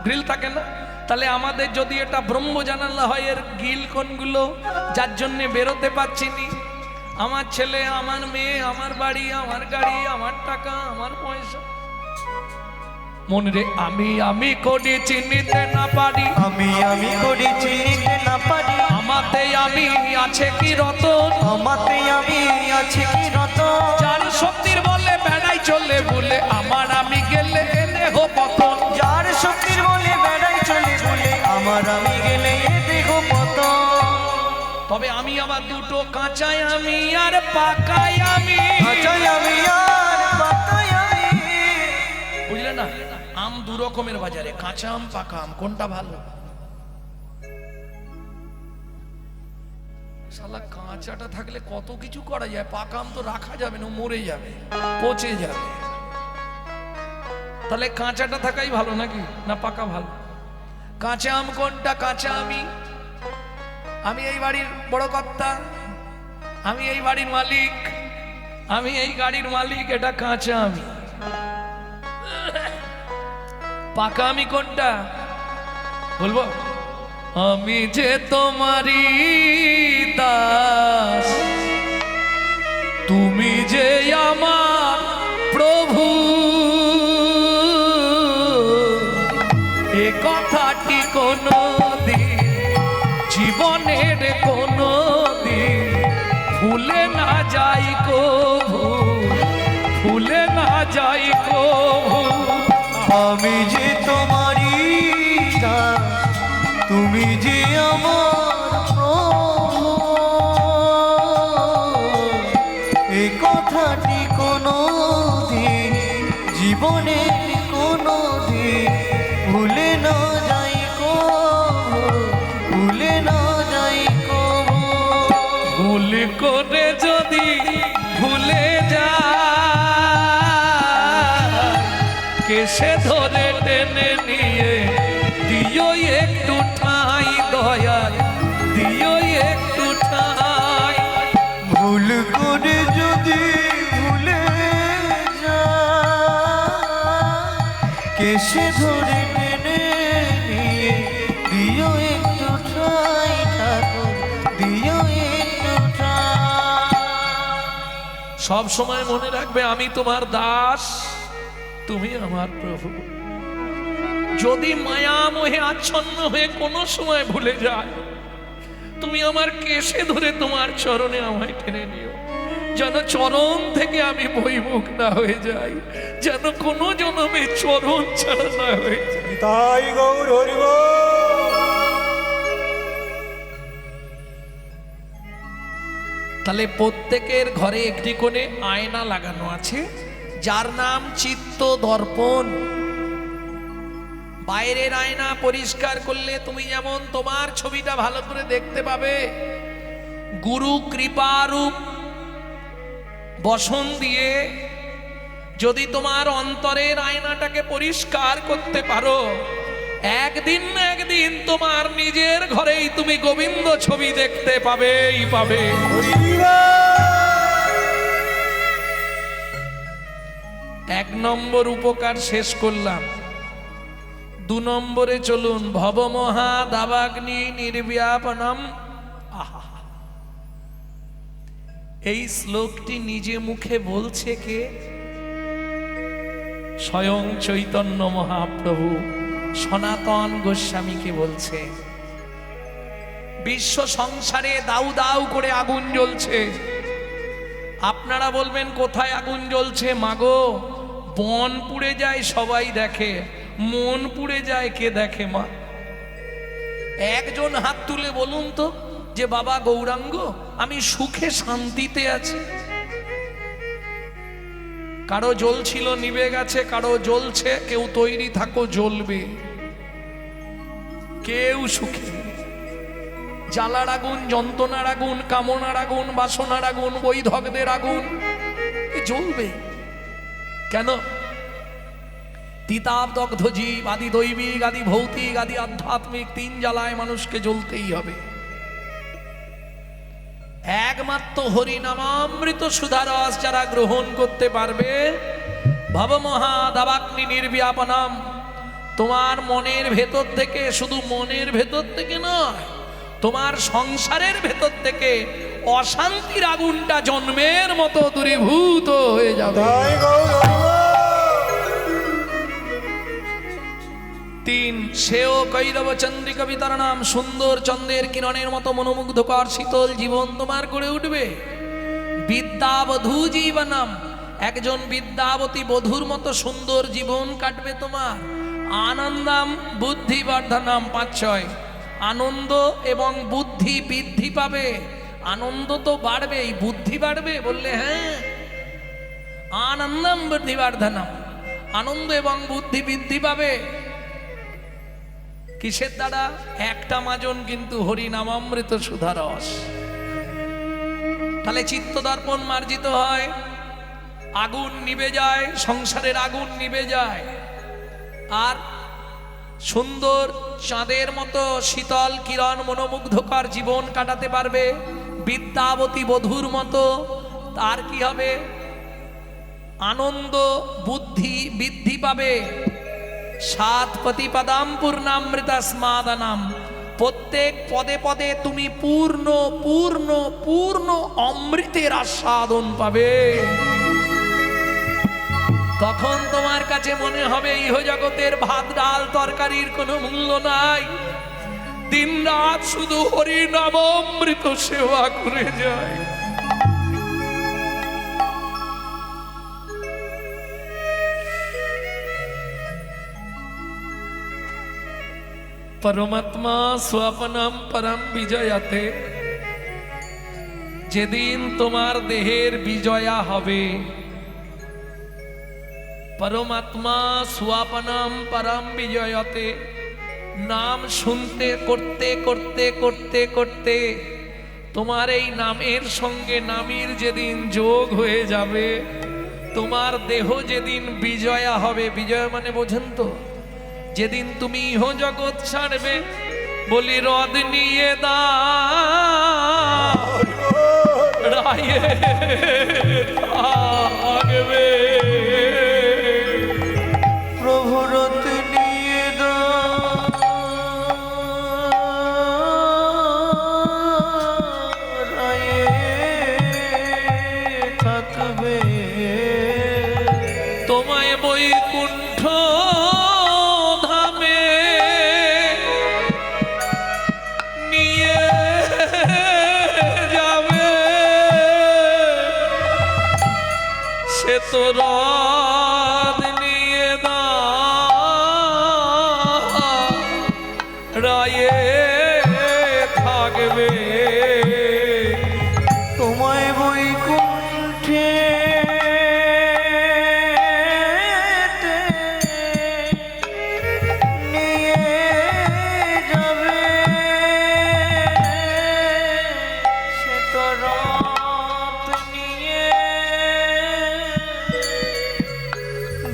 গ্রিল থাকে না? তাহলে আমাদের যদি এটা ব্রহ্ম জানালা হয়, এর গ্রিল কোনগুলো? যার জন্য বেরোতে পারছি নি। আমার ছেলে, আমার মেয়ে, আমার বাড়ি, আমার গাড়ি, আমার টাকা, আমার পয়সা। মনে রে আমি করি চিনিতে না পারি, আমি করি চিনিতে না পারি, আমাতে আমি আছে কি রতন, আমাতে আমি আছে কি রতন। যার শক্তির বলে বেড়াই চলে বলে, আমার আমি গেলে দেহ পতন। যার শক্তির বলে বেড়াই চলে বলে, আমার আমি গেলে দেহ পতন। তবে আমি আবার দুটো, কাঁচাই আমি আর পাকাই আমি। কাঁচাই আমি আর পাকাই আমি। বুঝলে না? আম দু রকমের বাজারে, কাঁচা আম, পাকা আম, কোনটা ভালো? শালা কাঁচাটা থাকলে কত কিছু করা যায়, পাকা আম তো রাখা যাবে না, মরে যাবে, পচে যাবে। তাহলে কাঁচাটা থাকাই ভালো নাকি না পাকা ভালো? কাঁচা আম কোনটা? কাঁচা আমি এই বাড়ির বড় কর্তা, আমি এই বাড়ির মালিক, আমি এই গাড়ির মালিক, এটা কাঁচা আমি। পাকা আমি কোনটা বলবো? আমি যে তোমারই দাস, তুমি যে আমার প্রভু, এ কথাটি কোনো দিন জীবনের কোনো দিন ভুলে না যাই কভু, ভুলে না যাই কভু। আমি যে তোমারই দাস, তুমি যে আমার প্রভু, এই কথাটি কোনো দিন জীবনে কোনো দিন ভুলে না যাই কভু, ভুলে না যাই কভু। ভুল করে যদি ভুলে যা, কেসে ধরে টেনে নিয়ে দিও একটু ঠাঁই, দয়া দিও একটু ঠাঁই। ভুল করে যদি ভুলে যা, কেসে ধরে টেনে নিয়ে দিও একটু ঠাঁই, ঠাকুর দিও একটু ঠাঁই। সব সময় মনে রাখবে আমি তোমার দাস, তুমি আমার প্রভু। যদি মায়া মোহে আচ্ছন্ন হয়ে কোনো সময় ভুলে যায়, তুমি আমার কেশে ধরে তোমার চরণে আমায় টেনে নিও, যেন চরণ থেকে আমি বহিমুখ না হয়ে যাই, যেন কোনো জনমে চরণ ছাড়া না হয়ে যায়। তাই গৌর হরি বল। তাহলে প্রত্যেকের ঘরে একটি কোণে আয়না লাগানো আছে, যার নাম চিত্ত দর্পণ। বাইরের আয়না পরিষ্কার করলে তুমি যেমন তোমার ছবিটা ভালো করে দেখতে পাবে, গুরু কৃপারূপ বসন দিয়ে যদি তোমার অন্তরের আয়নাটাকে পরিষ্কার করতে পারো, একদিন না একদিন তোমার নিজের ঘরেই তুমি গোবিন্দ ছবি দেখতে পাবেই পাবে। এক নম্বর উপকার শেষ করলাম। 2 নম্বরে চলুন, ভবমহা দাবাগ্নি নির্ব্যাপনম। আহা, এই শ্লোকটি নিজে মুখে বলছে কে? স্বয়ং চৈতন্য মহাপ্রভু সনাতন গোস্বামীকে বলছে। বিশ্ব সংসারে দাউ দাউ করে আগুন জ্বলছে। আপনারা বলবেন কোথায় আগুন জ্বলছে? মাগো, বন পুড়ে যায় সবাই দেখে, মন পুড়ে যায় কে দেখে? মা, একজন হাত তুলে বলুন তো যে বাবা গৌরাঙ্গ, আমি সুখে শান্তিতে আছি। কারো জ্বলছিল নিভে গেছে, কারো জ্বলছে, কেউ তৈরি থাকো জ্বলবে, কেউ সুখী নেই। জ্বালার আগুন, যন্ত্রণার আগুন, কামনার আগুন, বাসনার আগুন, বৈধকদের আগুন, এ জ্বলবে কেন? তিতাব দগ্ধ জীব, আদি দৈবিক, আদি ভৌতিক, আদি আধ্যাত্মিক, তিন জ্বালায় মানুষকে জ্বলতেই হবে। একমাত্র হরিনামামৃত সুধারস যারা গ্রহণ করতে পারবে, ভবমহা দাবাগ্নি নির্ব্যাপনম, তোমার মনের ভেতর থেকে, শুধু মনের ভেতর থেকে নয়, তোমার সংসারের ভেতর থেকে অশান্তির আগুনটা জন্মের মতো দূরীভূত হয়ে যাবে। তাই গৌর হরিবল। তিন, সেও কৈরব চন্দ্রিকা বিতরণাম, সুন্দর চন্দ্রের কিরণের মতো মনোমুগ্ধকর শীতল জীবন তোমার গড়ে উঠবে। বিদ্যাবধূ জীবনম, একজন বিদ্যাবতী বধূর মতো সুন্দর জীবন কাটবে তোমার। আনন্দম বুদ্ধিবর্ধনম, 5-6, আনন্দ এবং বুদ্ধি বৃদ্ধি পাবে। আনন্দ তো বাড়বেই, বুদ্ধি বাড়বে বললে হ্যাঁ। আনন্দম বুদ্ধিবর্ধনম, আনন্দ এবং বুদ্ধি বৃদ্ধি পাবে। কিসের দ্বারা? একটা মাজন কিন্তু হরিনামামৃত সুধারস। তাহলে চিত্ত দর্পণ মার্জিত হয়, আগুন নিভে যায়, সংসারের আগুন নিভে যায়, আর সুন্দর চাঁদের মতো শীতল কিরণ মনোমুগ্ধকর জীবন কাটাতে পারবে বিদ্যাবতী বধূর মতো। তার কি হবে? আনন্দ বুদ্ধি বৃদ্ধি পাবে। 7 প্রতিপদাম পূর্ণামৃতা স্মাদানাম, প্রত্যেক পদে পদে তুমি পূর্ণ পূর্ণ পূর্ণ অমৃতের আস্বাদন পাবে। তখন তোমার কাছে মনে হবে ইহ জগতের ভাত ডাল তরকারির কোনো মূল্য নাই, দিন রাত শুধু হরি নাম অমৃত সেবা করে যায়। পরমাত্মা স্বপনম পরম বিজয়াতে, যেদিন তোমার দেহের বিজয়া হবে, পরমাত্মা স্বপনম পরম বিজয়তে, নাম শুনতে করতে করতে করতে করতে তোমার এই নামের সঙ্গে নামীর যেদিন যোগ হয়ে যাবে, তোমার দেহ যেদিন বিজয়া হবে, বিজয় মানে বোঝেন তো, যেদিন তুমি ইহ জগৎ ছাড়বে, বলি রদ নিয়ে দা রায়ে থাকবে। প্রভু রত নিয়ে দাঁড়ায়ে থাকবে। তোমায় বৈকুণ্ঠ ধামে নিয়ে যাবে, সে তো রদ নিয়ে দাঁড়ায়ে থাকবে। তোমায় বৈকুণ্ঠে নিয়ে যাবে, সে তো রথ নিয়ে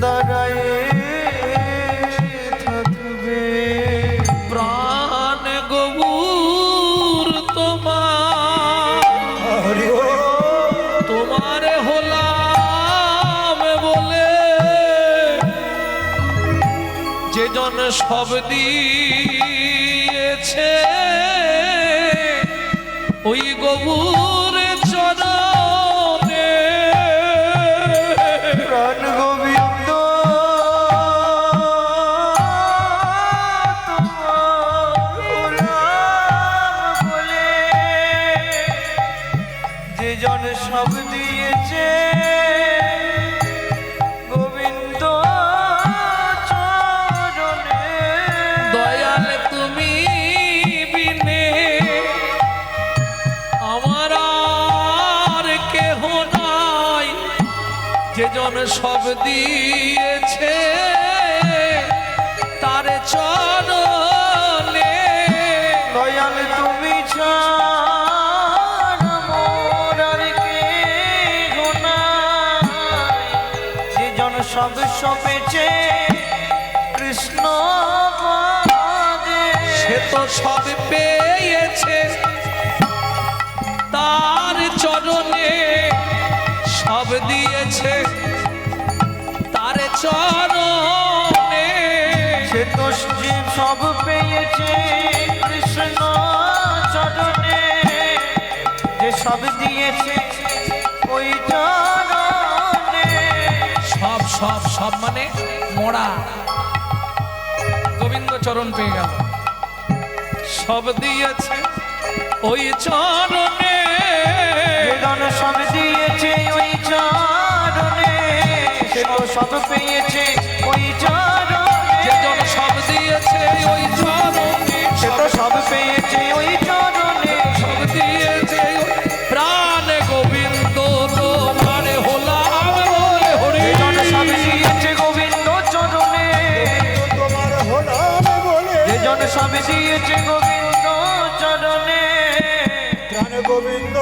দাঁড়ায়ে থাকবে। প্রাণ গবুর তোমার, হরিবল। তোমার হলাম বলে, যে জন সব দিয়েছে ওই গবুর চরণে। প্রাণ গোবিন্দ তোমার গোলাম বলে, যে জন সব দিয়েছে গোবিন্দ চরণে। দয়াল তুমি বিনে আমার আর কেহ নাই, যে জন সব দিয়েছে তার চরণে। দয়াল তুমি ছাড়া মোর আর কেহ নাই। যে জন সব সপেছে কৃষ্ণ পাদে। সে তো সব পেয়েছে তার চরণে, সব দিয়েছে তার চরণে। সে তো যে সব পেয়েছে কৃষ্ণ চরণে। যে সব দিয়েছে ওই চরণে। সব সব সব মানে মরা, গোবিন্দ চরণ পেয়ে গেল। সব দিয়েছে ওই চরণে, যে জন সব দিয়েছে ওই চরণে। সে তো সব পেয়েছে ওই চরণে। যে জন সব দিয়েছে ওই চরণে, সে তো সব পেয়েছে ওই চরণে। সব দিয়েছে ওই প্রাণ গোবিন্দ তোমার হলাম বলে হরি। যে জন সব দিয়েছে গোবিন্দ চরণে। তোমার হলাম বলে যে জন সব দিয়েছে গোবিন্দ চরণে। প্রাণ গোবিন্দ